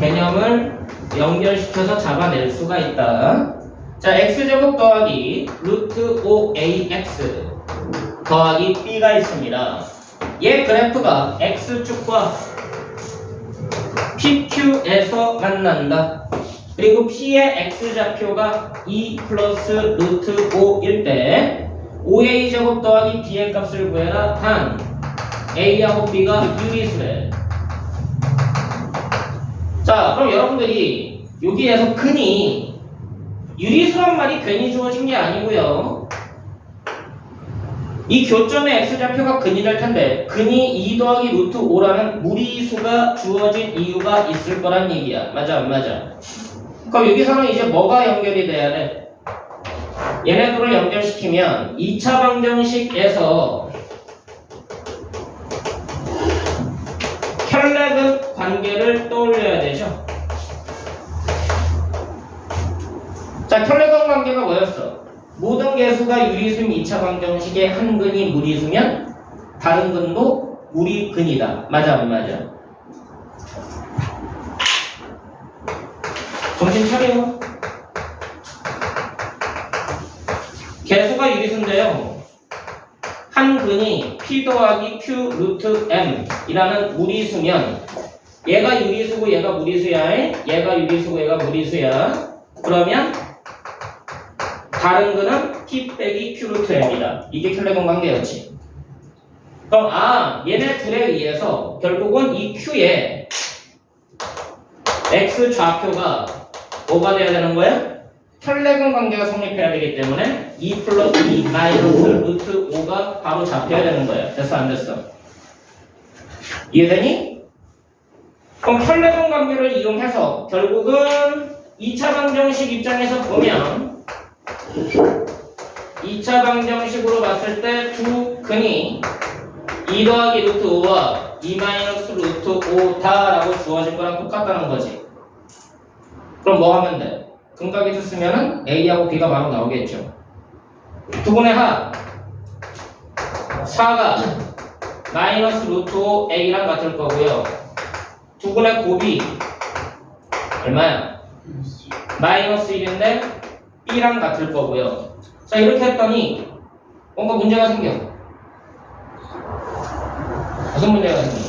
개념을 연결시켜서 잡아낼 수가 있다. 자, x제곱 더하기 루트 5ax 더하기 b가 있습니다. 얘 그래프가 x축과 pq에서 만난다. 그리고 p의 x좌표가 2 플러스 루트 5일 때 5a제곱 더하기 b의 값을 구해라. 단 a하고 b가 유리수래. 자, 그럼 여러분들이 여기에서 근이 유리수란 말이 괜히 주어진 게 아니고요. 이 교점의 x좌표가 근이 될 텐데 근이 2 더하기 루트 5라는 무리수가 주어진 이유가 있을 거란 얘기야. 맞아 안 맞아? 그럼 여기서는 이제 뭐가 연결이 돼야 돼? 얘네들을 연결시키면 2차 방정식에서 혈렉은 관계를 떠올려야 되죠. 자, 혈렉은 관계가 뭐였어? 모든 개수가 유리수인 2차 방정식의 한 근이 무리수면 다른 근도 무리근이다. 맞아 안 맞아? 정신 차려. 개수가 유리수인데요. 한 근이 p 더하기 q 루트 m 이라는 무리수면 얘가 유리수고 얘가 무리수야. 얘가 유리수고 얘가 무리수야. 그러면 다른 근은 p 빼기 q 루트 m이다. 이게 혈렉은 관계였지. 그럼 얘네 둘에 의해서 결국은 이 q의 x 좌표가 뭐가 돼야 되는 거야? 혈렉은 관계가 성립해야 되기 때문에 2 플러스 2 마이너스 루트 5가 바로 잡혀야 되는 거야. 됐어 안 됐어? 이해되니? 그럼 혈렉은 관계를 이용해서 결국은 2차 방정식 입장에서 보면 2차 방정식으로 봤을 때 두 근이 2 더하기 루트 5와 2 마이너스 루트 5다라고 주어진 거랑 똑같다는 거지. 그럼 뭐 하면 돼? 근각이 쓰면은 A하고 B가 바로 나오겠죠. 두 분의 합 4가 마이너스 루트 5 A랑 같을 거고요. 두 분의 곱이 얼마야? 마이너스 1인데 B랑 같을 거고요. 자, 이렇게 했더니 뭔가 문제가 생겨. 무슨 문제가 생겨?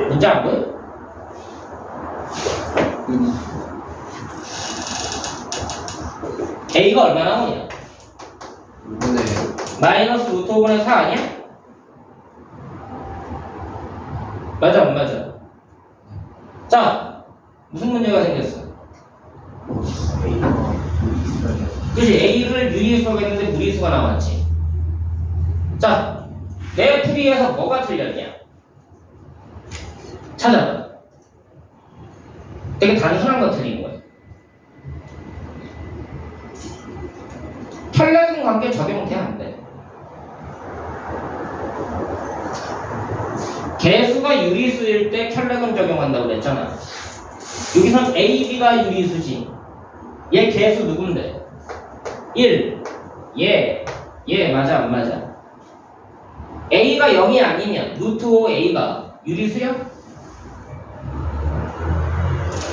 문제 안 보여? A가 얼마 나오냐? 마이너스 루트 5분의 4 아니야? 맞아 안 맞아? 자, 무슨 문제가 생겼어? 그치, A를 유리수라고 했는데 무리수가 나왔지. 자, 내 풀이에서 뭐가 틀렸냐? 찾아봐. 되게 단순한 거 틀린 거야. 혈액은 관계 적용돼 안 돼? 개수가 유리수일 때 혈액은 적용한다고 그랬잖아. 여기선 A, B가 유리수지. 얘 개수 누군데? 1. 얘 맞아 안 맞아? A가 0이 아니면 루트 5 A가 유리수야?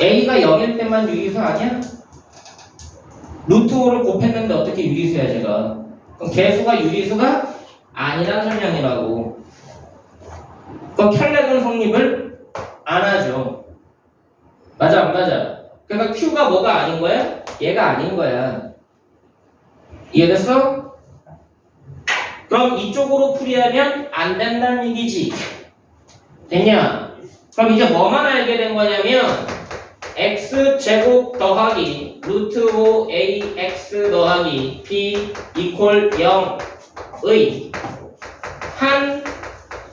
A가 0일 때만 유리수 아니야? 루트 5를 곱했는데 어떻게 유리수야 제가? 그럼 개수가 유리수가 아니란 설명이라고. 그럼 혈액은 성립을 안 하죠. 맞아 안 맞아? 그러니까 Q가 뭐가 아닌 거야? 얘가 아닌 거야. 이해됐어? 그럼 이쪽으로 풀이하면 안 된다는 얘기지. 됐냐? 그럼 이제 뭐만 알게 된 거냐면 x제곱 더하기 루트 5ax 더하기 b 이퀄 0의 한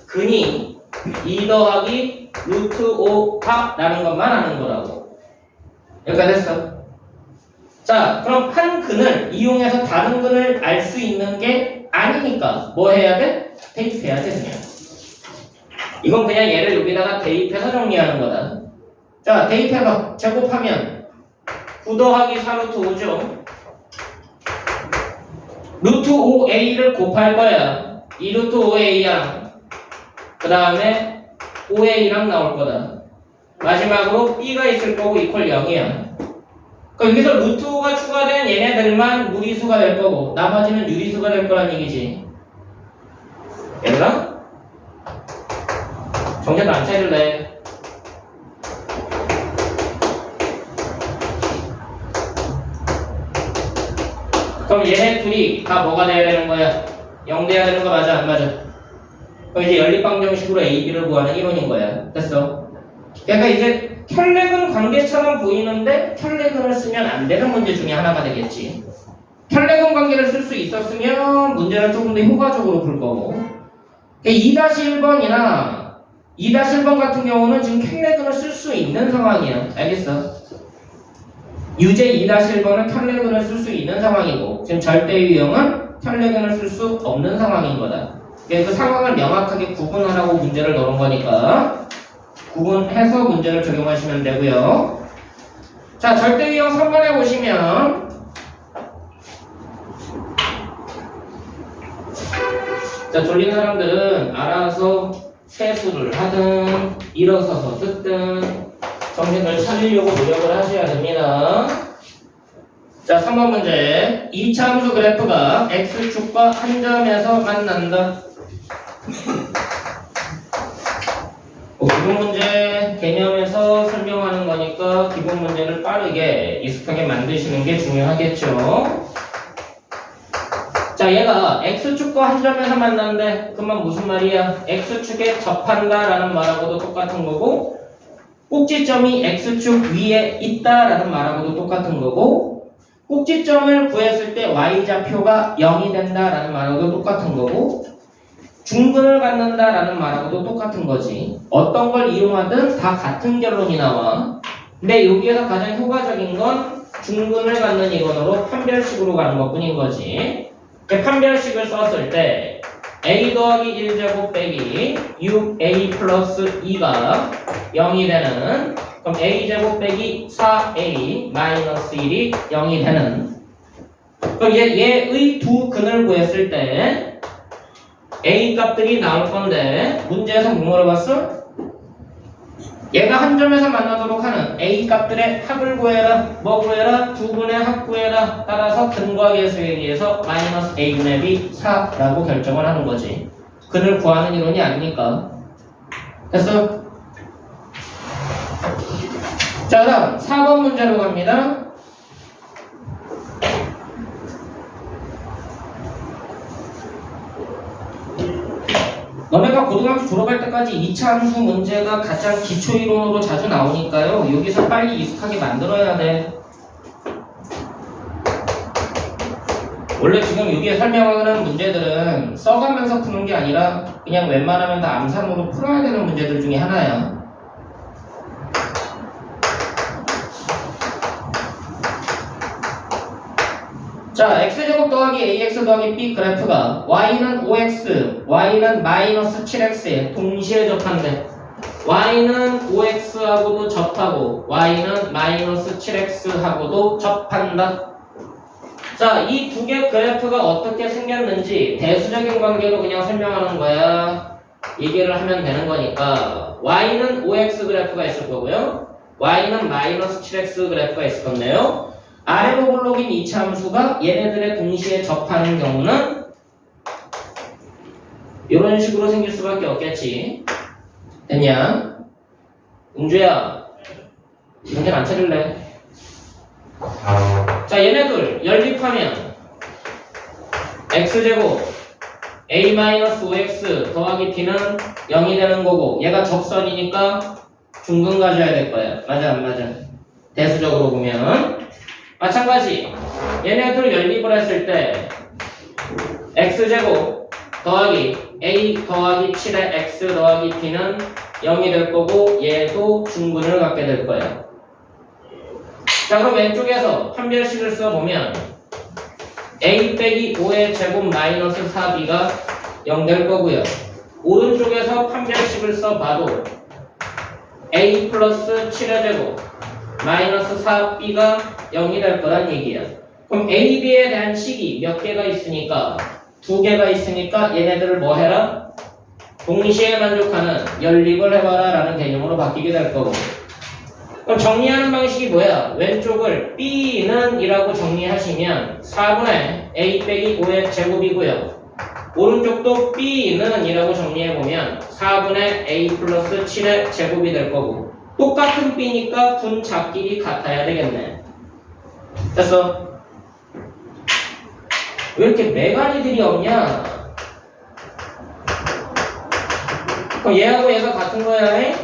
근이 2 더하기 루트 5파라는 것만 아는 거라고. 여기까지 됐어. 자, 그럼 한 근을 이용해서 다른 근을 알 수 있는 게 아니니까 뭐 해야 돼? 대입해야 돼 그냥. 이건 그냥 얘를 여기다가 대입해서 정리하는 거다. 자, 대입해서 제곱하면 9 더하기 4 루트 5죠. 루트 5a를 곱할 거야. 2 루트 5a랑 그 다음에 5a랑 나올 거다. 마지막으로 b가 있을 거고 이퀄 0이야. 그럼 여기서 루트 5가 추가된 얘네들만 무리수가 될 거고 나머지는 유리수가 될 거란 얘기지. 얘들아? 정신 안 차릴래? 그럼 얘네 둘이 다 뭐가 돼야 되는 거야? 0 돼야 되는 거 맞아 안 맞아? 그럼 이제 연립방정식으로 A, B를 구하는 이론인 거야. 됐어? 그러니까 이제 혈액은 관계처럼 보이는데 혈액은을 쓰면 안 되는 문제 중에 하나가 되겠지. 혈액은 관계를 쓸 수 있었으면 문제는 조금 더 효과적으로 풀 거고. 2-1번이나 2-1번 같은 경우는 지금 혈액은을 쓸 수 있는 상황이야. 알겠어? 유제 2-1번은 혈액은을 쓸 수 있는 상황이고 지금 절대 유형은 혈액은을 쓸 수 없는 상황인 거다. 그래서 그 상황을 명확하게 구분하라고 문제를 넣은 거니까 구분해서 문제를 적용하시면 되고요. 자, 절대 유형 3번에 보시면 자, 졸린 사람들은 알아서 세수를 하든 일어서서 듣든 정신을 차리려고 노력을 하셔야 됩니다. 자, 3번 문제. 2차 함수 그래프가 x축과 한 점에서 만난다. 기본 문제 개념에서 설명하는 거니까 기본 문제를 빠르게 익숙하게 만드시는 게 중요하겠죠. 자, 얘가 x축과 한 점에서 만난대. 그러면 무슨 말이야? x축에 접한다 라는 말하고도 똑같은 거고 꼭지점이 x축 위에 있다 라는 말하고도 똑같은 거고 꼭지점을 구했을 때 y좌표가 0이 된다 라는 말하고도 똑같은 거고 중근을 갖는다 라는 말하고도 똑같은 거지. 어떤 걸 이용하든 다 같은 결론이 나와. 근데 여기에서 가장 효과적인 건 중근을 갖는 이론으로 판별식으로 가는 것 뿐인 거지. 판별식을 썼을 때 a 더하기 1제곱 빼기 6a 플러스 2가 0이 되는, 그럼 a제곱 빼기 4a 마이너스 1이 0이 되는 그럼 얘의 두 근을 구했을 때 A 값들이 나올 건데 문제에서 뭐 물어봤어? 얘가 한 점에서 만나도록 하는 A 값들의 합을 구해라. 뭐 구해라? 두 근의 합 구해라. 따라서 근과 계수에 의해서 마이너스 A분의 B 4라고 결정을 하는 거지. 근을 구하는 이론이 아니니까. 됐어? 자, 다음 4번 문제로 갑니다. 너네가 고등학교 졸업할 때까지 2차 함수 문제가 가장 기초 이론으로 자주 나오니까요. 여기서 빨리 익숙하게 만들어야 돼. 원래 지금 여기에 설명하는 문제들은 써가면서 푸는 게 아니라 그냥 웬만하면 다 암산으로 풀어야 되는 문제들 중에 하나야. 자, x제곱 더하기 ax 더하기 b 그래프가 y는 5x, y는 마이너스 7x에 동시에 접한대. y는 5x하고도 접하고 y는 마이너스 7x하고도 접한다. 자, 이 두 개 그래프가 어떻게 생겼는지 대수적인 관계로 그냥 설명하는 거야. 얘기를 하면 되는 거니까 y는 5x 그래프가 있을 거고요. y는 마이너스 7x 그래프가 있을 건데요. 아래로 블록인 이차 함수가 얘네들의 동시에 접하는 경우는 이런 식으로 생길 수밖에 없겠지. 됐냐? 웅주야, 정신 안 차릴래? 자, 얘네들 연립하면 x제곱 a-5x 더하기 b는 0이 되는 거고, 얘가 접선이니까 중근 가져야 될 거야. 맞아 안 맞아? 대수적으로 보면 마찬가지 얘네들 연립을 했을 때 x제곱 더하기 a 더하기 7의 x 더하기 b는 0이 될 거고 얘도 중근을 갖게 될 거야. 자, 그럼 왼쪽에서 판별식을 써보면 a 빼기 5의 제곱 마이너스 4b가 0 될 거고요. 오른쪽에서 판별식을 써봐도 a 플러스 7의 제곱 마이너스 4b가 0이 될 거란 얘기야. 그럼 a, b에 대한 식이 몇 개가 있으니까? 두 개가 있으니까 얘네들을 뭐 해라? 동시에 만족하는 연립을 해봐라 라는 개념으로 바뀌게 될 거고. 그럼 정리하는 방식이 뭐야? 왼쪽을 b는 이라고 정리하시면 4분의 a 빼기 5의 제곱이고요. 오른쪽도 b는 이라고 정리해보면 4분의 a 플러스 7의 제곱이 될 거고, 똑같은 b니까 분자끼리 같아야 되겠네. 됐어? 왜 이렇게 매가리들이 없냐? 그럼 얘하고 얘가 같은 거야. 에?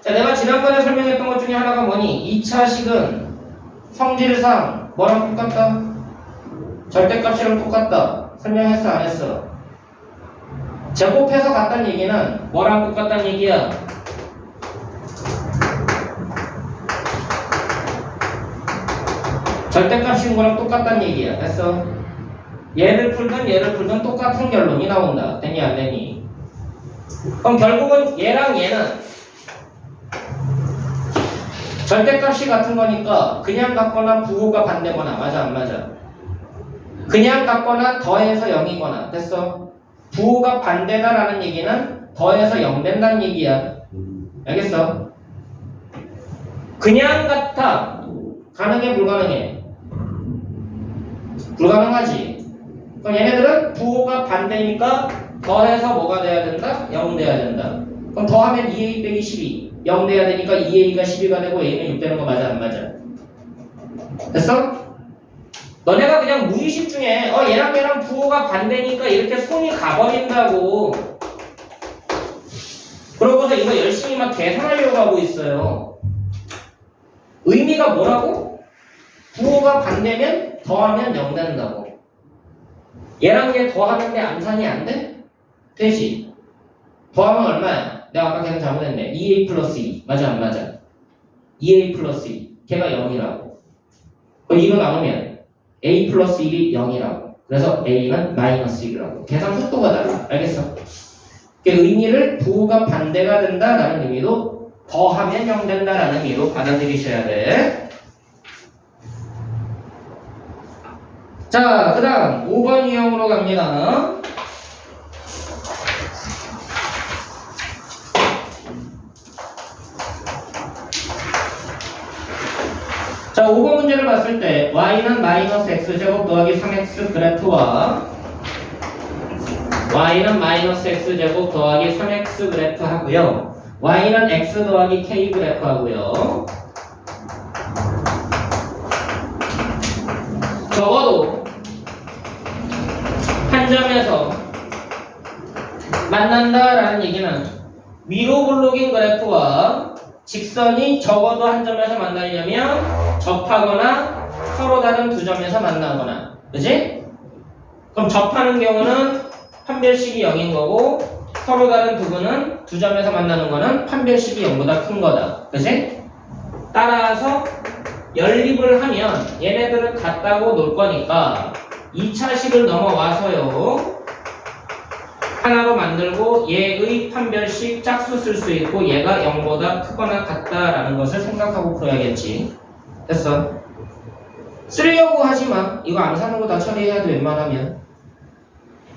자, 내가 지난번에 설명했던 것 중에 하나가 뭐니? 2차식은 성질상 뭐랑 똑같다? 절대값이랑 똑같다. 설명했어 안 했어? 제곱해서 같다는 얘기는 뭐랑 똑같다는 얘기야? 절대값인 거랑 똑같다는 얘기야. 됐어? 얘를 풀든 똑같은 결론이 나온다. 되니 안 되니? 그럼 결국은 얘랑 얘는 절대값이 같은 거니까 그냥 같거나 부호가 반대거나. 맞아 안 맞아? 그냥 같거나 더해서 0이거나. 됐어? 부호가 반대다라는 얘기는 더해서 0 된다는 얘기야. 알겠어? 그냥 같아. 가능해 불가능해? 불가능하지. 그럼 얘네들은 부호가 반대니까 더해서 뭐가 돼야 된다? 0 돼야 된다. 그럼 더하면 2a 빼기 12 0 돼야 되니까 2a가 12가 되고 a는 6 되는 거 맞아 안 맞아? 됐어? 너네가 그냥 무의식 중에 얘랑 얘랑 부호가 반대니까 이렇게 손이 가버린다고 그러고서 이거 열심히 막 계산하려고 하고 있어요. 의미가 뭐라고? 부호가 반대면 더하면 0 된다고. 얘랑 얘 더하는데 암산이 안 돼? 되지. 더하면 얼마야? 내가 아까 계산 잘못했네. 2a 플러스 2 맞아 안 맞아? 2a 플러스 2 걔가 0이라고. 그럼 이거 나누면 a 플러스 1이 0이라고. 그래서 a는 마이너스 1이라고. 계산 속도가 달라. 알겠어? 그 의미를 부호가 반대가 된다라는 의미로 더하면 0 된다라는 의미로 받아들이셔야 돼. 자, 그 다음 5번 유형으로 갑니다. 자, 5번 문제를 봤을 때 y는 마이너스 x제곱 더하기 3x 그래프와 y는 마이너스 x제곱 더하기 3x 그래프 하고요. y는 x 더하기 k 그래프 하고요. 적어도 한 점에서 만난다라는 얘기는 위로 블록인 그래프와 직선이 적어도 한 점에서 만나려면 접하거나 서로 다른 두 점에서 만나거나, 그지? 그럼 접하는 경우는 판별식이 0인 거고 서로 다른 부분은 두 점에서 만나는 거는 판별식이 0보다 큰 거다, 그지? 따라서 연립을 하면 얘네들은 같다고 놀 거니까 2차식을 넘어와서요 하나로 만들고 얘의 판별식 짝수 쓸 수 있고 얘가 0보다 크거나 같다라는 것을 생각하고 풀어야겠지. 됐어. 쓰려고 하지마. 이거 암산으로 다 처리해야 돼. 웬만하면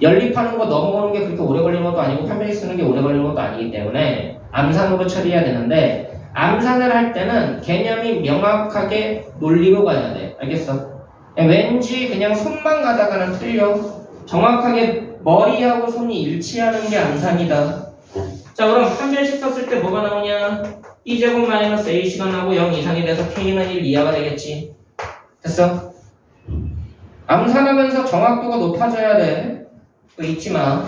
연립하는 거 넘어오는 게 그렇게 오래 걸리는 것도 아니고 판별식 쓰는 게 오래 걸리는 것도 아니기 때문에 암산으로 처리해야 되는데, 암산을 할 때는 개념이 명확하게 논리로 가야 돼. 알겠어? 왠지 그냥 손만 가다가는 틀려. 정확하게 머리하고 손이 일치하는 게 암산이다. 자, 그럼 판별식 썼을 때 뭐가 나오냐? b제곱 마이너스 ac가 나오고 0 이상이 돼서 k는 1 이하가 되겠지. 됐어? 암산하면서 정확도가 높아져야 돼. 그거 잊지 마.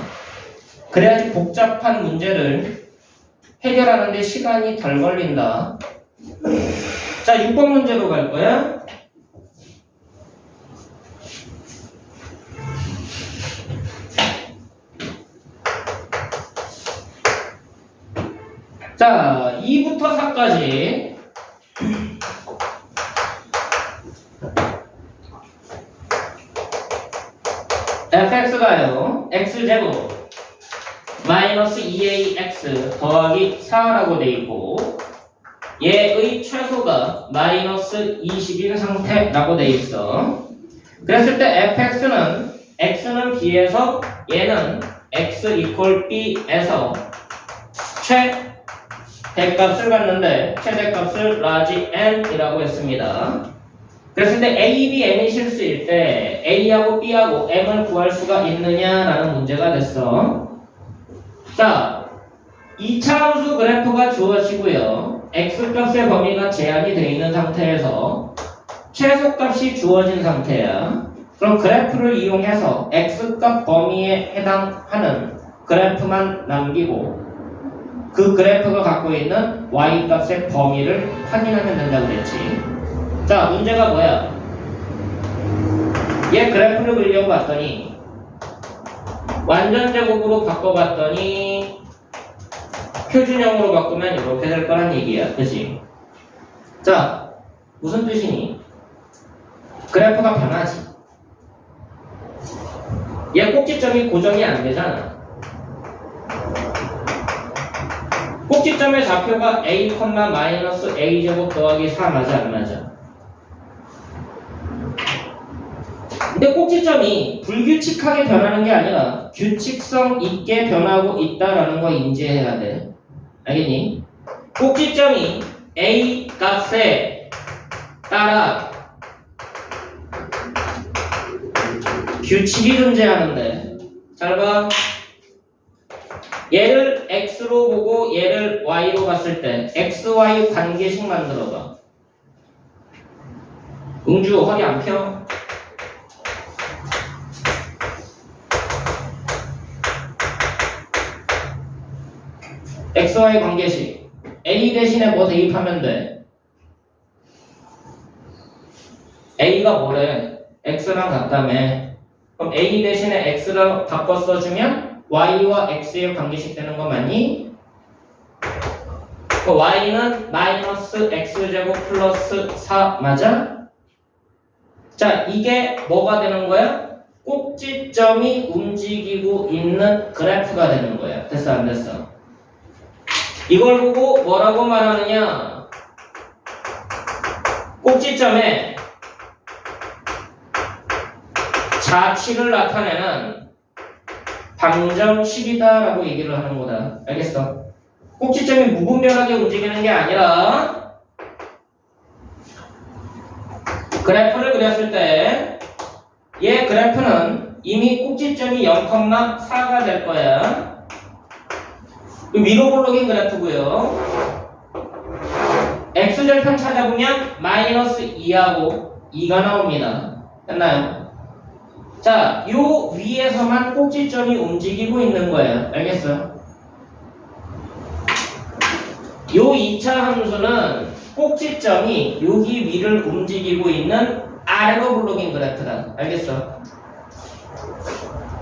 그래야지 복잡한 문제를 해결하는데 시간이 덜 걸린다. 자, 6번 문제로 갈 거야. 자, 2부터 4까지 fx가요 x제곱 마이너스 2ax 더하기 4라고 돼 있고 얘의 최소가 마이너스 20인 상태라고 돼 있어. 그랬을 때 fx는 x는 b에서 얘는 x 이퀄 b에서 최대값을 갖는데 최대값을 라지 n이라고 했습니다. 그랬을 때 a, b, n이 실수일 때 a하고 b하고 m을 구할 수가 있느냐라는 문제가 됐어. 자, 2차 함수 그래프가 주어지고요. x값의 범위가 제한이 되어 있는 상태에서 최소값이 주어진 상태야. 그럼 그래프를 이용해서 x값 범위에 해당하는 그래프만 남기고 그 그래프가 갖고 있는 y값의 범위를 확인하면 된다고 그랬지. 자, 문제가 뭐야? 얘 그래프를 그리려고 봤더니 완전 제곱으로 바꿔봤더니 표준형으로 바꾸면 이렇게 될 거란 얘기야. 그치? 자, 무슨 뜻이니? 그래프가 변하지. 얘 꼭지점이 고정이 안 되잖아. 꼭지점의 좌표가 a, 마이너스 a제곱 더하기 4 맞아 안 맞아? 근데 꼭지점이 불규칙하게 변하는 게 아니라 규칙성 있게 변하고 있다라는 거 인지해야 돼. 알겠니? 꼭지점이 a 값에 따라 규칙이 존재하는데, 잘 봐. 얘를 x로 보고 얘를 y로 봤을 때 xy 관계식 만들어봐. 응주 허리 안 펴? xy 관계식 a 대신에 뭐 대입하면 돼? a가 뭐래? x랑 같다며. 그럼 a 대신에 x랑 바꿔 써주면 y와 x의 관계식 되는 거 맞니? y는 마이너스 x제곱 플러스 4 맞아? 자, 이게 뭐가 되는 거야? 꼭지점이 움직이고 있는 그래프가 되는 거야. 됐어 안 됐어? 이걸 보고 뭐라고 말하느냐? 꼭지점에 가치를 나타내는 방정식이다라고 얘기를 하는 거다. 알겠어? 꼭지점이 무분별하게 움직이는 게 아니라 그래프를 그렸을 때 얘 그래프는 이미 꼭지점이 0,4가 될 거야. 위로 블록인 그래프고요. x절편 찾아보면 마이너스 2하고 2가 나옵니다. 됐나요? 자, 요 위에서만 꼭지점이 움직이고 있는 거예요. 알겠어? 요 2차 함수는 꼭지점이 여기 위를 움직이고 있는 아래로 블록인 그래프다. 알겠어?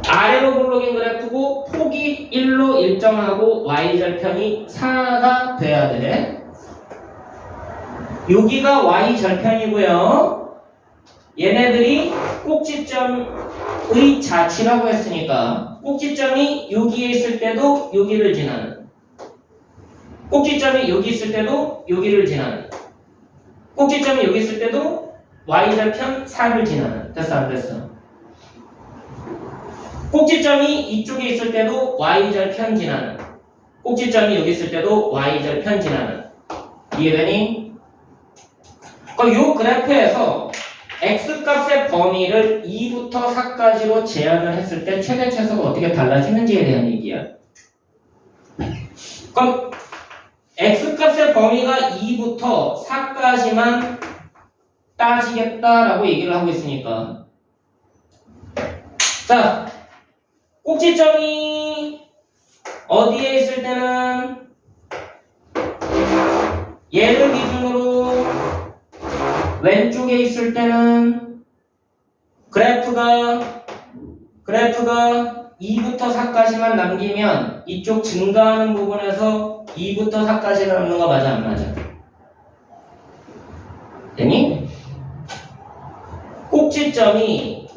아래로 블록인 그래프고 폭이 1로 일정하고 y절편이 4가 돼야 돼. 여기가 y절편이고요. 얘네들이 꼭지점의 자치라고 했으니까 꼭지점이 여기에 있을 때도 여기를 지나는, 꼭지점이 여기 있을 때도 여기를 지나는, 꼭지점이 여기 있을 때도 y절편 4를 지나는. 됐어 안 됐어? 꼭지점이 이쪽에 있을 때도 y절편 지나는, 꼭지점이 여기 있을 때도 y절편 지나는. 이해되니? 그럼 요 그래프에서 x값의 범위를 2부터 4까지로 제한을 했을 때 최대 최소가 어떻게 달라지는지에 대한 얘기야. 그럼 x값의 범위가 2부터 4까지만 따지겠다라고 얘기를 하고 있으니까, 자, 꼭지점이 어디에 있을 때는 얘를 기준으로 왼쪽에 있을 때는 그래프가 2부터 4까지만 남기면 이쪽 증가하는 부분에서 2부터 4까지 남는 거 맞아 안 맞아? 되니? 꼭지점이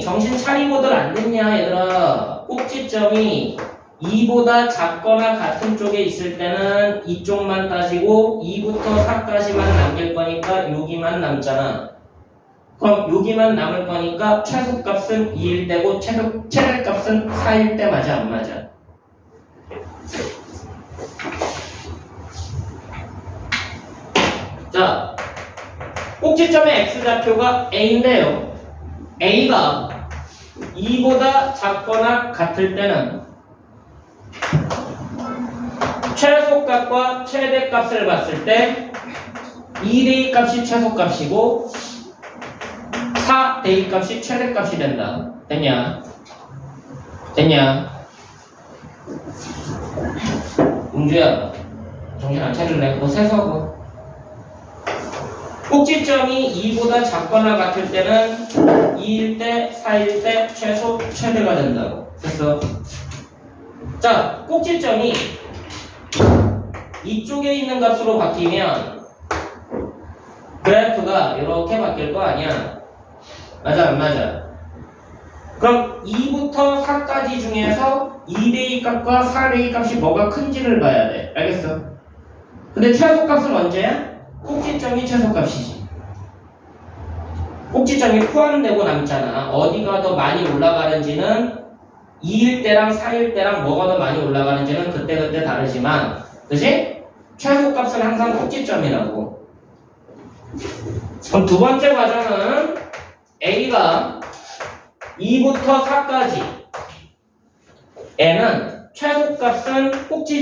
정신 차리고들 안 됐냐 얘들아. 꼭지점이 2보다 작거나 같은 쪽에 있을 때는 이쪽만 따지고 2부터 4까지만 남길 거니까 여기만 남잖아. 그럼 여기만 남을 거니까 최소값은 2일 때고 최대값은 4일 때 맞아 안 맞아? 자, 꼭지점의 x좌표가 a인데요. a가 2보다 작거나 같을 때는 최소값과 최대값을 봤을 때 2대2 값이 최소값이고 4대2 값이 최대값이 된다. 됐냐? 은주야, 정신 안 차릴래? 너 세수하고. 꼭지점이 2보다 작거나 같을 때는 2일 때, 4일 때 최소, 최대가 된다고. 됐어? 자, 꼭지점이 이쪽에 있는 값으로 바뀌면 그래프가 이렇게 바뀔 거 아니야. 맞아 안 맞아? 그럼 2부터 4까지 중에서 2대2 값과 4대2 값이 뭐가 큰지를 봐야 돼. 알겠어? 근데 최소값은 언제야? 꼭지점이 최소값이지. 꼭지점이 포함되고 남잖아. 어디가 더 많이 올라가는지는 2일 때랑 4일 때랑 뭐가 더 많이 올라가는지는 그때그때 다르지만, 그치? 최소값은 항상 꼭지점이라고. 그럼 두 번째 과정은 A가 2부터 4까지, N은 최소값은 꼭지점,